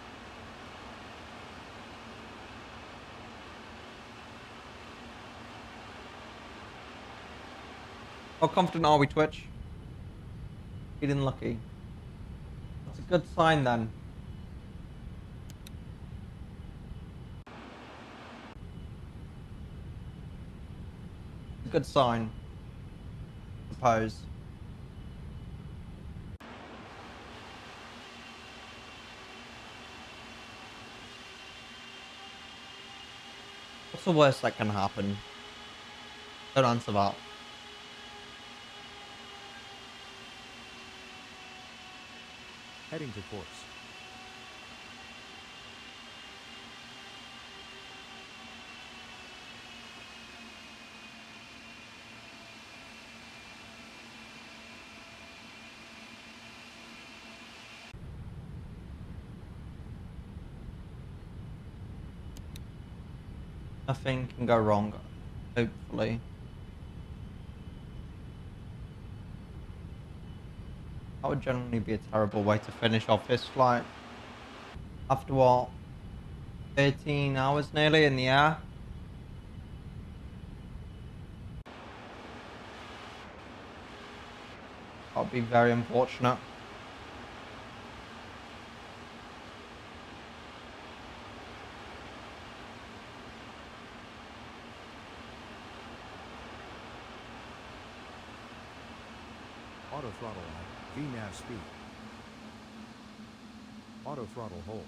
Speaker 1: How confident are we, Twitch? Feeling lucky. That's a good sign then. A good sign, I suppose. What's the worst that can happen? Don't answer that.
Speaker 2: Heading to course.
Speaker 1: Nothing can go wrong, hopefully. That would generally be a terrible way to finish off this flight. After what? 13 hours nearly in the air? That would be very unfortunate.
Speaker 2: Auto throttle on. VNAV speed. Auto throttle hold.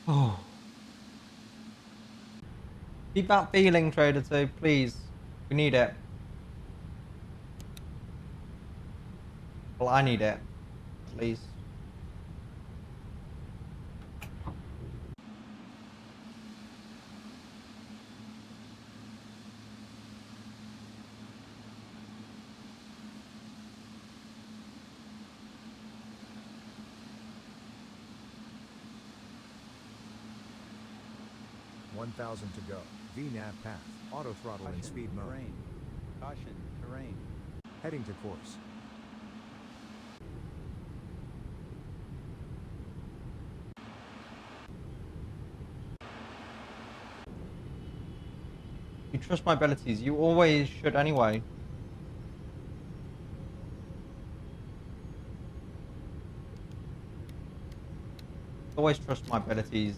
Speaker 1: Oh. Keep that feeling, Trader 2, please. We need it. Well, I need it, at least.
Speaker 2: $1,000 to go. VNAV path. Auto throttle in speed mode.
Speaker 3: Terrain. Caution, terrain.
Speaker 2: Heading to course.
Speaker 1: You trust my abilities. You always should anyway. Always trust my abilities.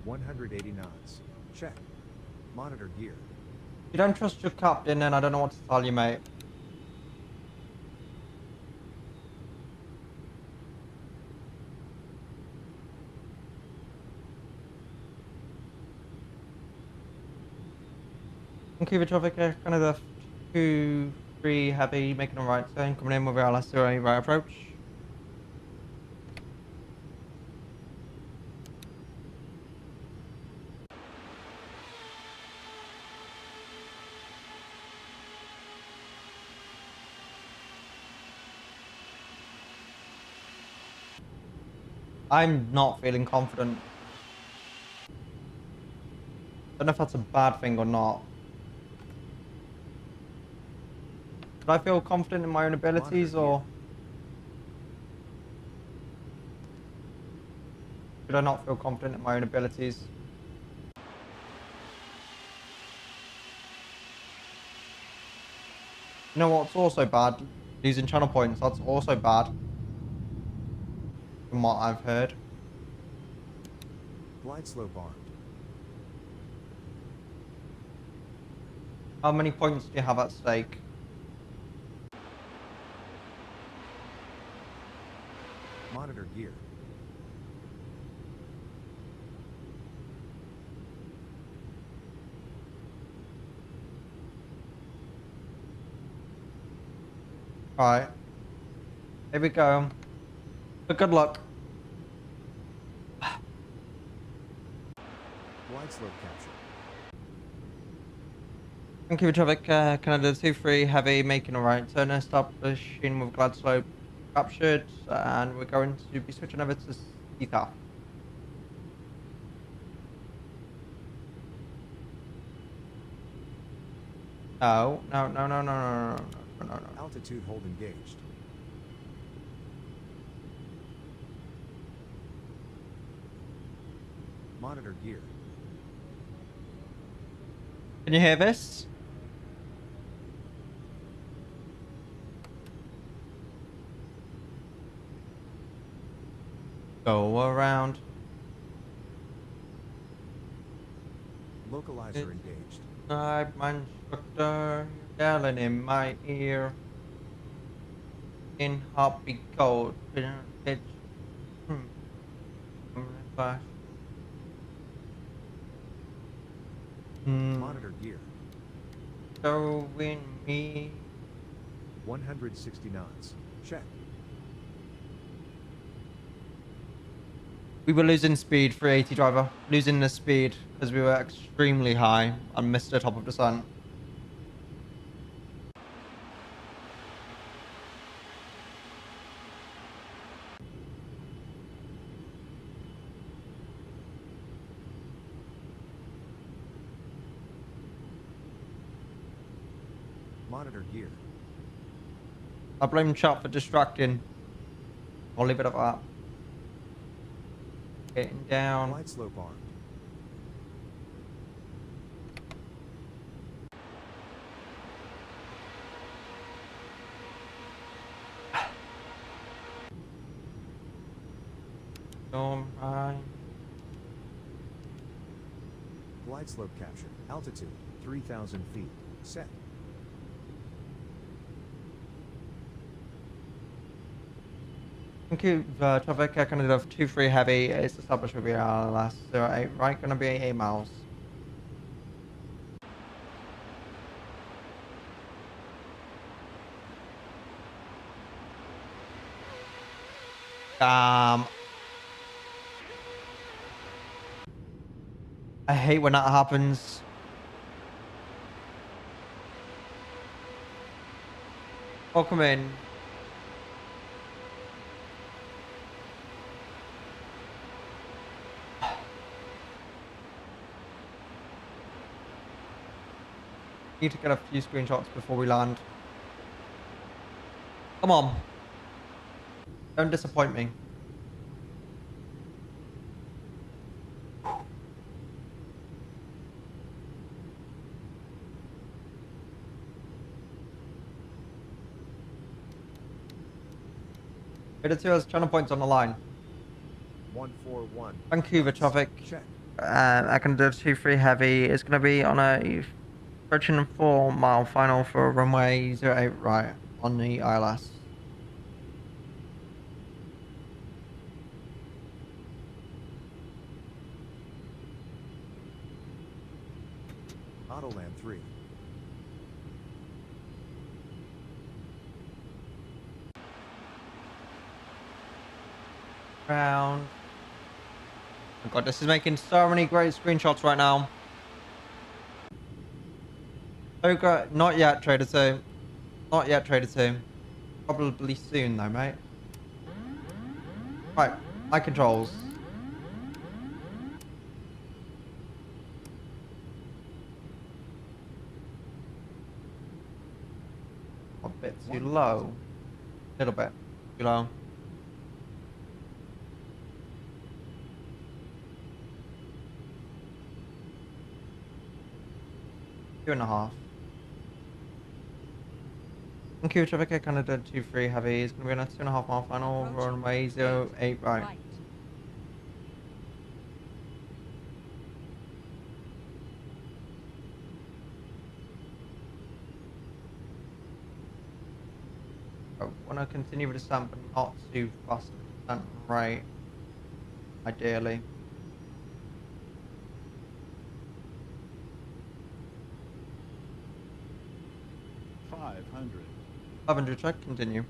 Speaker 2: 180 knots. Check. Monitor gear.
Speaker 1: If you don't trust your captain, then I don't know what to tell you, mate. Vancouver traffic, Canada 2-3 heavy, making a right turn, coming in with our NZAA right approach. I'm not feeling confident. Don't know if that's a bad thing or not. Should I feel confident in my own abilities, or should I not feel confident in my own abilities? You know what's also bad? Losing channel points, that's also bad. From what I've heard.
Speaker 2: Glide slope armed.
Speaker 1: How many points do you have at stake?
Speaker 2: Monitor gear.
Speaker 1: Alright. Here we go. But good luck.
Speaker 2: Glide slope capture.
Speaker 1: Vancouver traffic, Canada 2-3, heavy, making a right turn, establishing with glad slope captured, and we're going to be switching over to CYVR. No, no, no, no, no, no, no, no, no, no.
Speaker 2: Altitude hold engaged. Monitor gear.
Speaker 1: Can you hear this? Go around.
Speaker 2: Localizer engaged.
Speaker 1: I'm my instructor, yelling in my ear. In heartbeat cold, pitch. Flash.
Speaker 2: Monitor gear.
Speaker 1: Showing me.
Speaker 2: 160 knots. Check.
Speaker 1: We were losing speed, 380 driver. Losing the speed because we were extremely high and missed the top of descent.
Speaker 2: Monitor gear.
Speaker 1: I blame chat for distracting. I'll leave it at that. Getting down.
Speaker 2: Glide slope armed.
Speaker 1: Storm high.
Speaker 2: Glide slope capture. Altitude 3,000 feet. Set.
Speaker 1: Thank you, traffic, Canada 2-3 heavy. It's established with the last 08, right? Gonna be 8 miles. I hate when that happens. Welcome in. Need to get a few screenshots before we land. Come on. Don't disappoint me. Two has channel points on the line.
Speaker 2: 141.
Speaker 1: Vancouver traffic.
Speaker 2: Check.
Speaker 1: I can do 2-3 heavy. It's going to be on a 4 mile final for runway 08 right on the ILS.
Speaker 2: Autoland 3.
Speaker 1: Round. Oh god, this is making so many great screenshots right now. Oh god, not yet, Trader 2. Not yet, Trader 2. Probably soon though, mate. Right, my controls. A bit too low. A little bit too low. Two and a half. Vancouver traffic, Canada 2-3 heavy. It's going to be on a 2.5 mile final. Runway 08 right. I want to continue with descent, but not too fast descent right. Ideally.
Speaker 3: 500.
Speaker 1: 500 check, continue.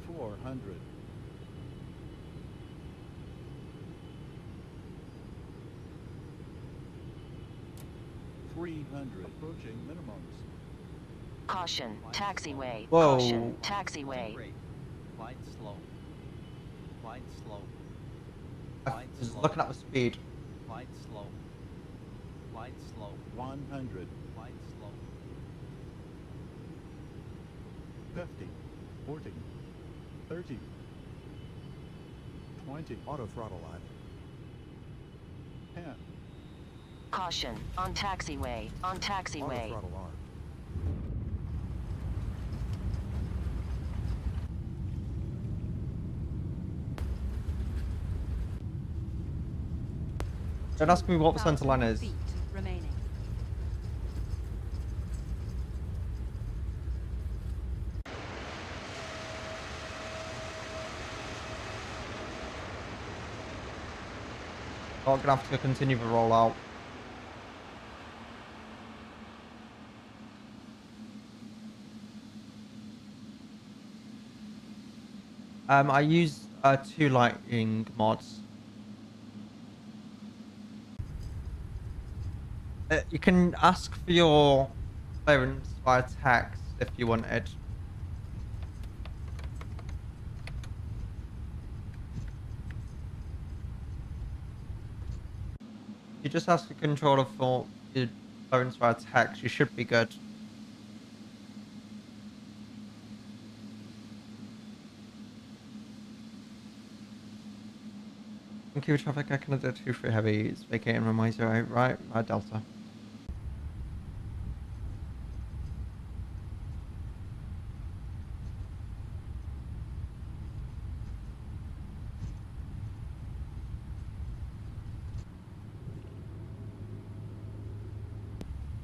Speaker 3: 400. 300. Approaching minimums.
Speaker 4: Caution, taxiway.
Speaker 1: Whoa.
Speaker 4: Caution, taxiway.
Speaker 5: Rate. Flight slow. Flight slow.
Speaker 1: I
Speaker 5: Flight
Speaker 1: was
Speaker 5: slow.
Speaker 1: looking at the speed.
Speaker 5: Flight slow. Flight slow.
Speaker 3: 100.
Speaker 5: Flight slow.
Speaker 3: 50. 40. 30. 20.
Speaker 2: Auto throttle on.
Speaker 3: 10.
Speaker 4: Caution, on taxiway. On
Speaker 2: Auto
Speaker 4: taxiway.
Speaker 2: throttle armed.
Speaker 1: Don't ask me what the center line
Speaker 6: 1,000
Speaker 1: is.
Speaker 6: feet remaining.
Speaker 1: I'm gonna have to continue the rollout. I use 2 lighting mods. You can ask for your clearance via text if you wanted. You just ask the controller for your clearance via text, you should be good. Vancouver traffic, I can do 2-3 heavy, it's vacating runway 08, right, Delta.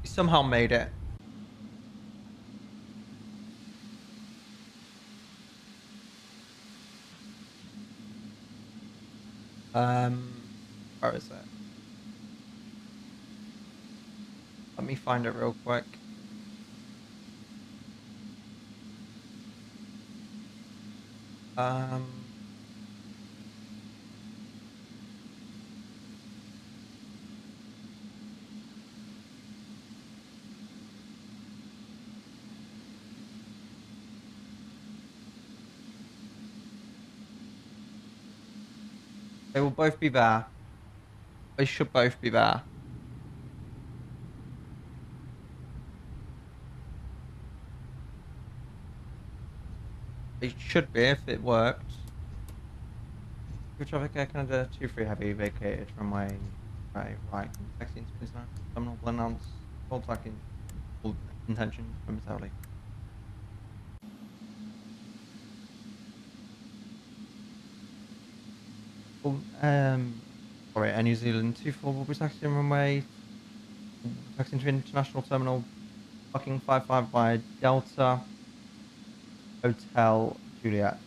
Speaker 1: You somehow made it. Where is it? Let me find it real quick. Um, they will both be there. They should both be there. They should be if it worked. Good traffic, Air Canada 2-3 heavy vacated from my right. Taxi into Queensland. Terminal will announce full tracking full intention momentarily. Well, alright, Air New Zealand 24 will be taxiing runway. Taxiing to international terminal. Fucking 55 via Delta. Hotel Juliet.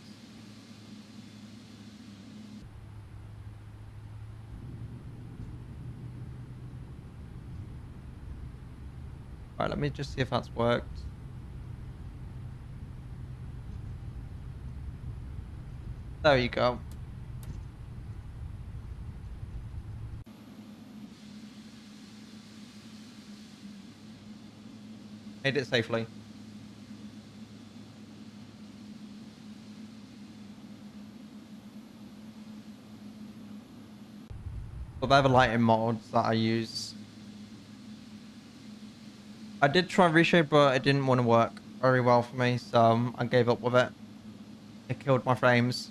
Speaker 1: Right, let me just see if that's worked. There you go. Made it safely. But they're the lighting mods that I use. I did try reshape, but it didn't want to work very well for me, so I gave up with it. It killed my frames.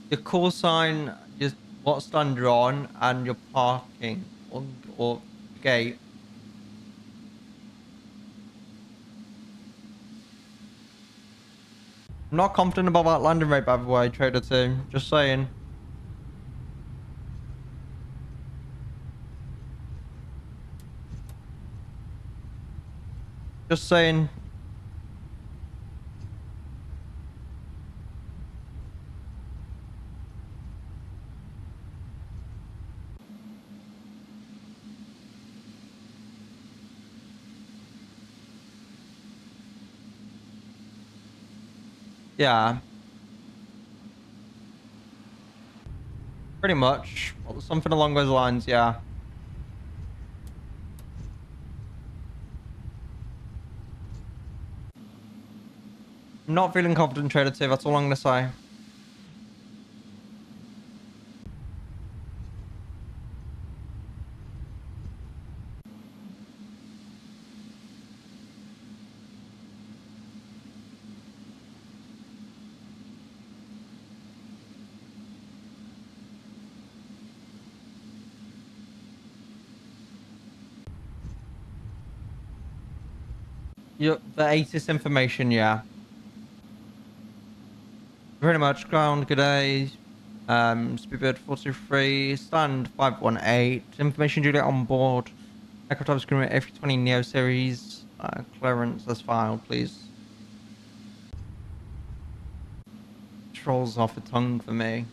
Speaker 1: Your call sign, just what stand you're on, and your parking or gate. I'm not confident about that landing rate, by the way, Trader 2. Just saying. Just saying. Yeah. Pretty much. Well, something along those lines, yeah. I'm not feeling confident trader 2, that's all I'm gonna say. The ATIS information, yeah. Pretty much. Ground, good day. Speedbird 423, stand 518. Information Juliet on board. Aircraft type screen A320 Neo series. Clearance as filed, please. Trolls off the tongue for me.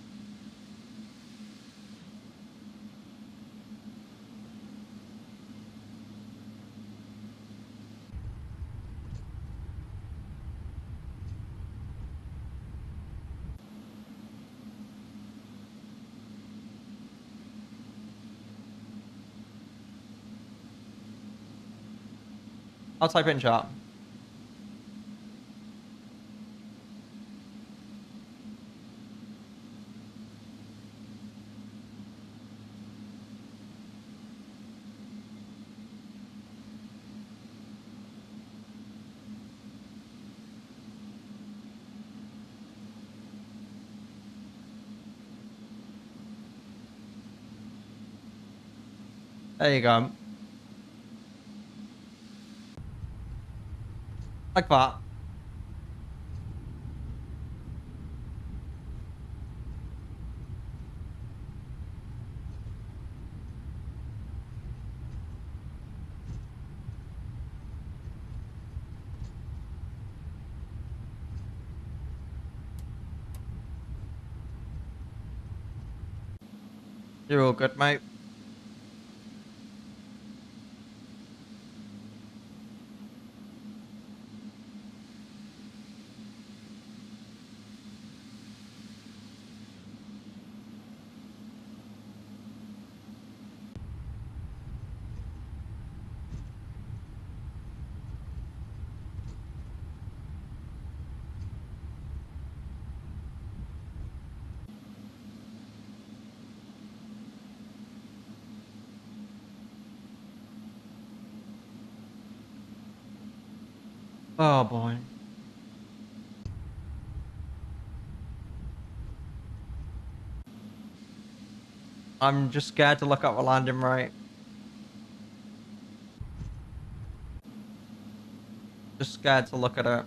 Speaker 1: I'll type it in chat. There you go. Like that. You're all good, mate. Oh boy. I'm just scared to look up the landing rate. Just scared to look at it.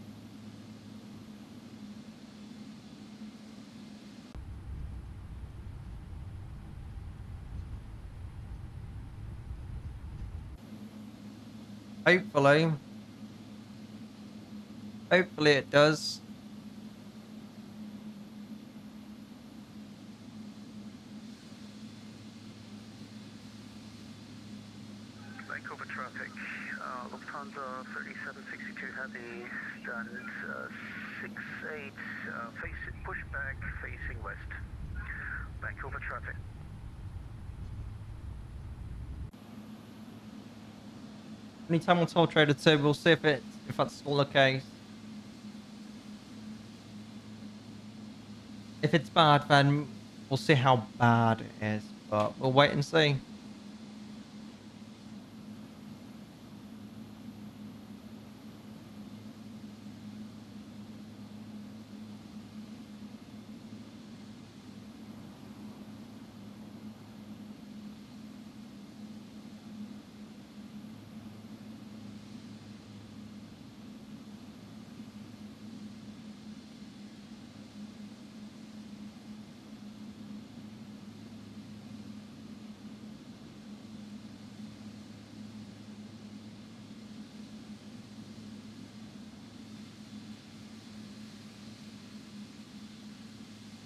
Speaker 1: Hopefully. Hopefully it does.
Speaker 6: Vancouver traffic, Lufthansa 3762 heavy, stand 68, pushback facing west. Vancouver traffic.
Speaker 1: Anytime we'll tell trader 2, we'll see if that's still the case. If it's bad, then we'll see how bad it is. But we'll wait and see.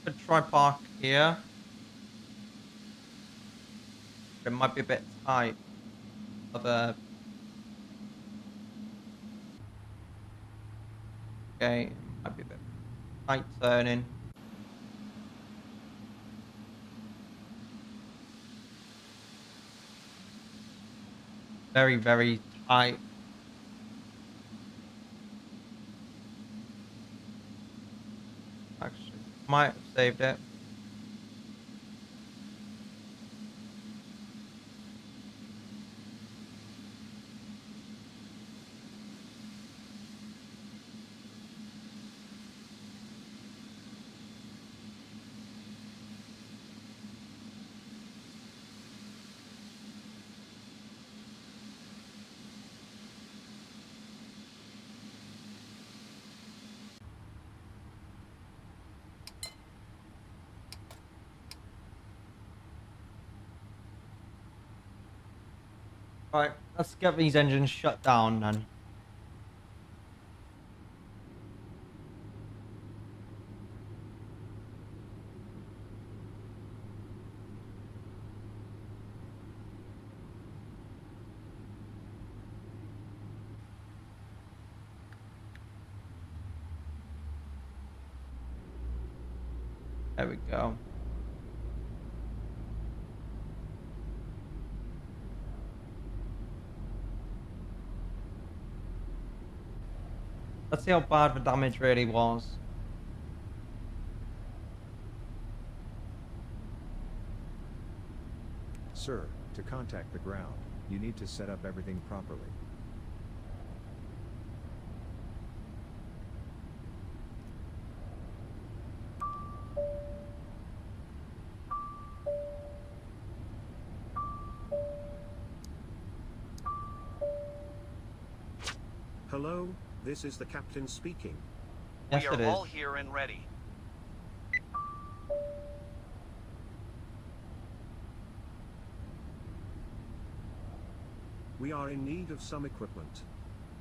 Speaker 1: Could try park here. But it might be a bit tight. Other. Okay, might be a bit. Tight turning. Very, very tight. Actually, might have saved it. Right, let's get these engines shut down then. There we go. Let's see how bad the damage really was.
Speaker 2: Sir, to contact the ground, you need to set up everything properly.
Speaker 7: Hello, this is the captain speaking.
Speaker 1: Yes,
Speaker 8: We
Speaker 1: it
Speaker 8: are all
Speaker 1: is.
Speaker 8: here and ready.
Speaker 7: We are in need of some equipment.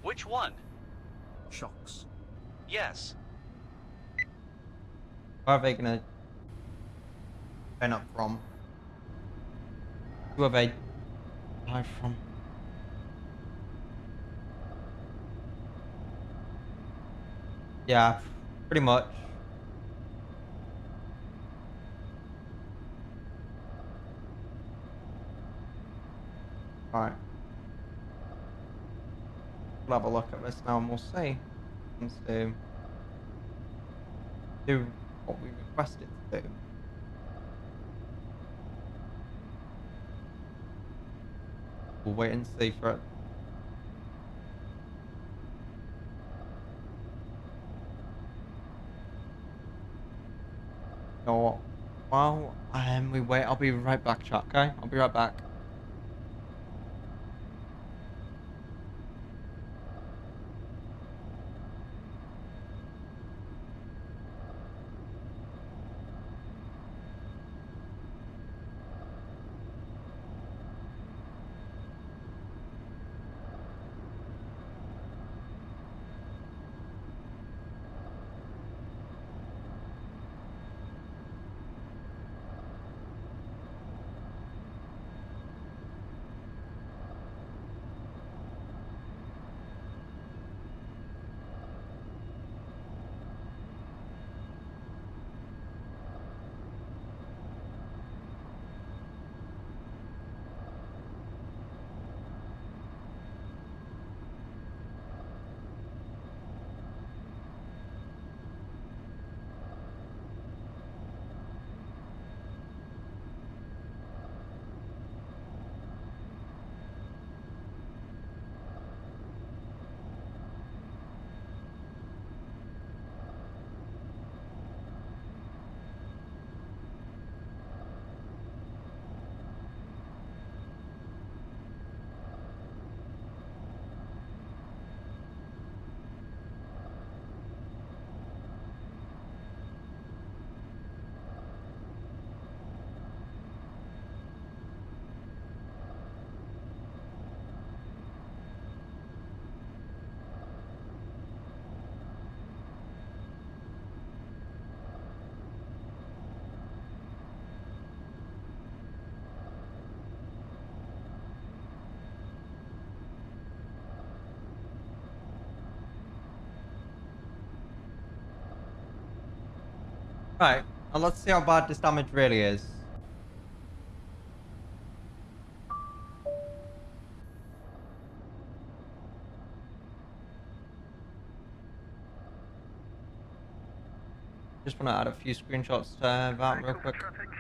Speaker 8: Which one?
Speaker 7: Shocks.
Speaker 8: Yes.
Speaker 1: Where are they gonna turn up from? Who are they live from? Yeah, pretty much. Alright. We'll have a look at this now and we'll see. Let's do what we requested to do. We'll wait and see for it. You know what? While we wait, I'll be right back, chat, okay? I'll be right back. Right, now let's see how bad this damage really is. Just want to add a few screenshots to that real
Speaker 6: Vancouver
Speaker 1: quick.
Speaker 6: traffic,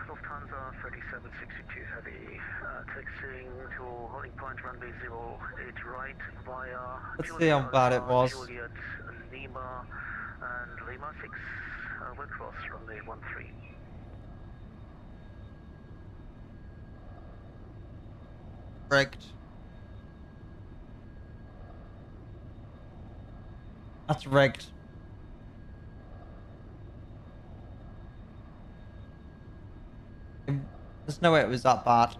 Speaker 6: Lufthansa 3762 heavy, taxiing to holding point runway 08 right via
Speaker 1: Let's see
Speaker 6: Juliet
Speaker 1: how bad it
Speaker 6: Alpha,
Speaker 1: was.
Speaker 6: Juliet Lima, and Lima 6 will cross runway 13.
Speaker 1: Rigged. That's rigged. There's no way it was that bad.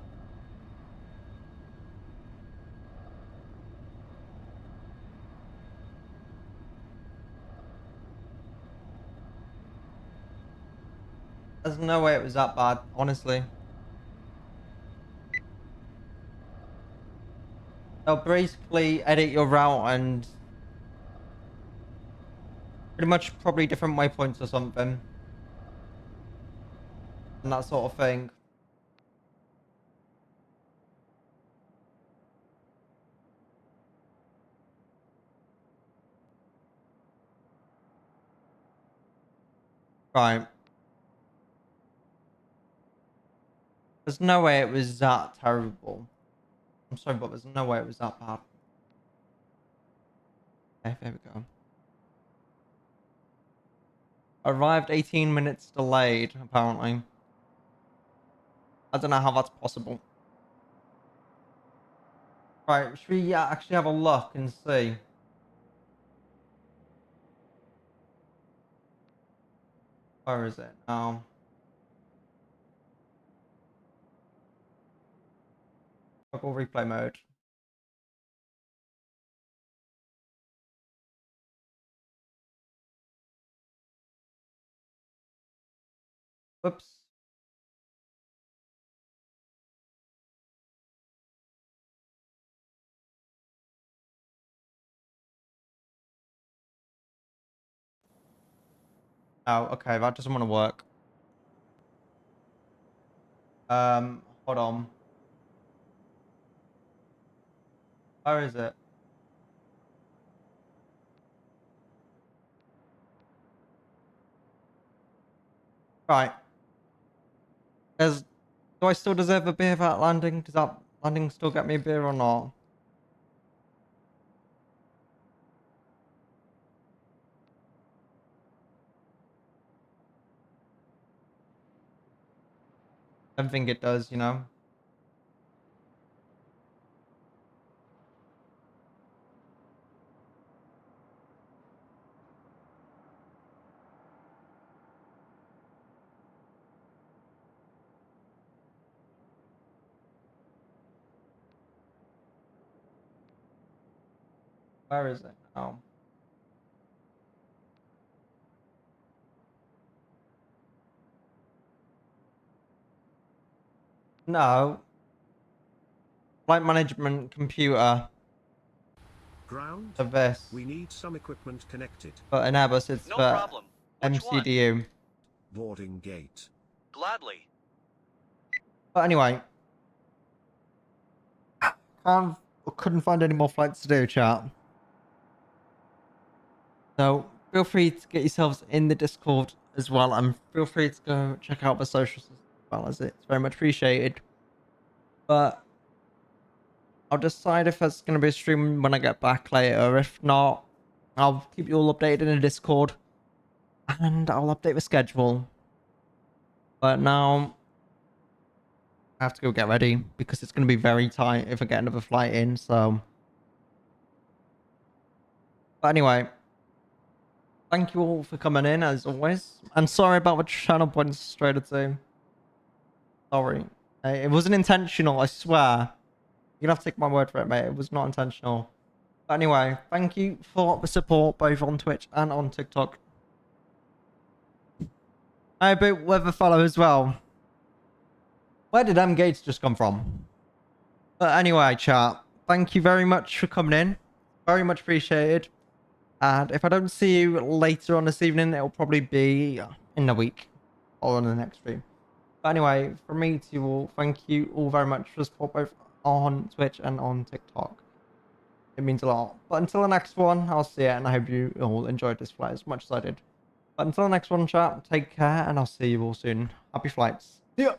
Speaker 1: There's no way it was that bad, honestly. They'll basically edit your route and pretty much probably different waypoints or something. And that sort of thing. Right. There's no way it was that terrible. I'm sorry, but there's no way it was that bad. Okay, there we go. Arrived 18 minutes delayed, apparently. I don't know how that's possible. Right, should we actually have a look and see? Where is it now? Toggle replay mode. Whoops. Oh, okay, that doesn't want to work. Hold on. Where is it? Right. Do I still deserve a beer for that landing? Does that landing still get me a beer or not? I don't think it does, you know? Where is it now? No. Flight management computer.
Speaker 7: Ground?
Speaker 1: For this.
Speaker 7: We need some equipment connected.
Speaker 1: But in Airbus, it's
Speaker 8: No
Speaker 1: for
Speaker 8: problem. Which one?
Speaker 1: MCDU.
Speaker 7: Boarding gate.
Speaker 8: Gladly.
Speaker 1: But anyway. Couldn't find any more flights to do, chat. So feel free to get yourselves in the Discord as well, and feel free to go check out the socials as well as it's very much appreciated. But I'll decide if it's going to be a stream when I get back later. If not, I'll keep you all updated in the Discord, and I'll update the schedule. But now I have to go get ready because it's going to be very tight if I get another flight in. So, but anyway. Thank you all for coming in, as always. And sorry about the channel points straight at you. Sorry. It wasn't intentional, I swear. You're gonna have to take my word for it, mate. It was not intentional. But anyway, thank you for the support, both on Twitch and on TikTok. I hope it with a follow as well. Where did M Gates just come from? But anyway, chat. Thank you very much for coming in. Very much appreciated. And if I don't see you later on this evening, it'll probably be in the week or on the next stream. But anyway, from me to you all, thank you all very much for support both on Twitch and on TikTok. It means a lot. But until the next one, I'll see you, and I hope you all enjoyed this flight as much as I did. But until the next one, chat, take care, and I'll see you all soon. Happy flights. See ya!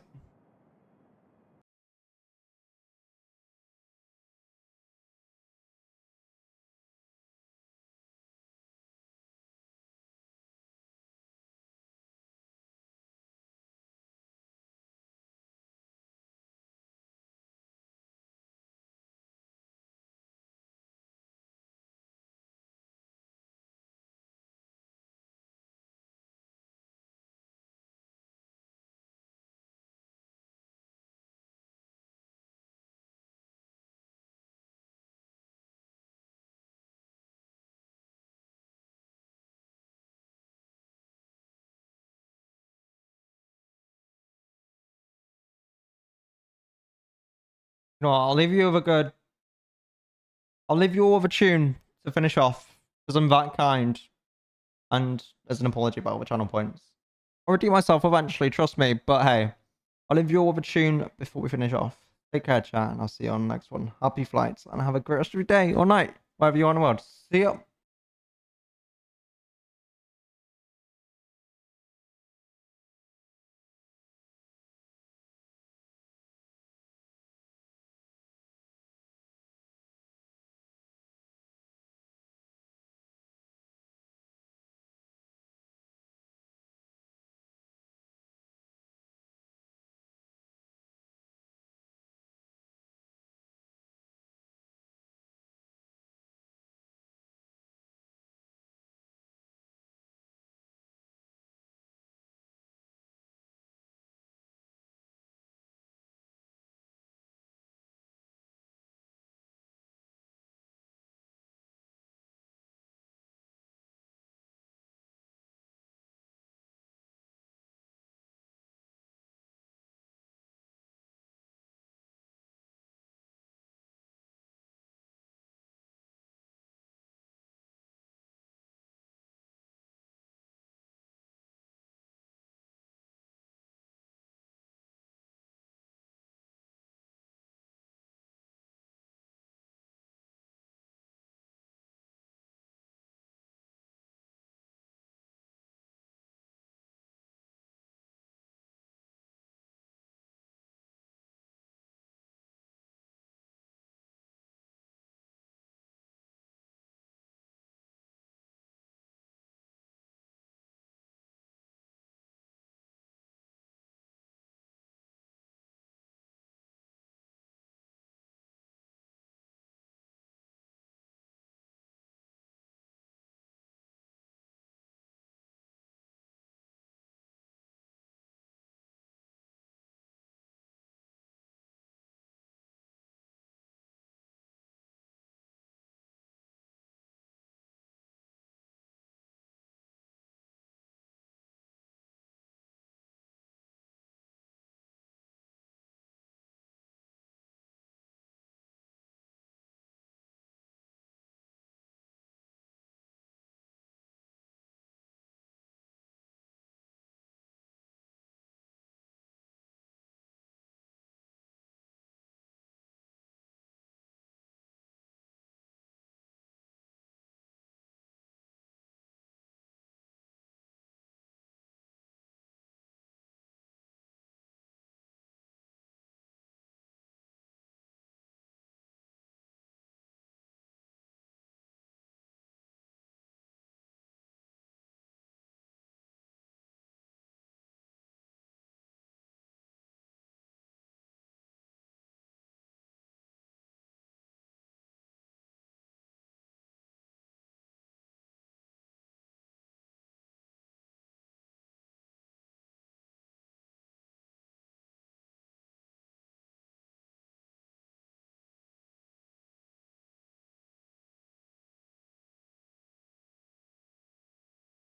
Speaker 1: You know what, I'll leave you with a good... I'll leave you all with a tune to finish off, because I'm that kind. And there's an apology about the channel points. I'll redeem myself eventually, trust me. But hey, I'll leave you all with a tune before we finish off. Take care, chat, and I'll see you on the next one. Happy flights, and have a great rest of your day or night, wherever you are in the world. See ya!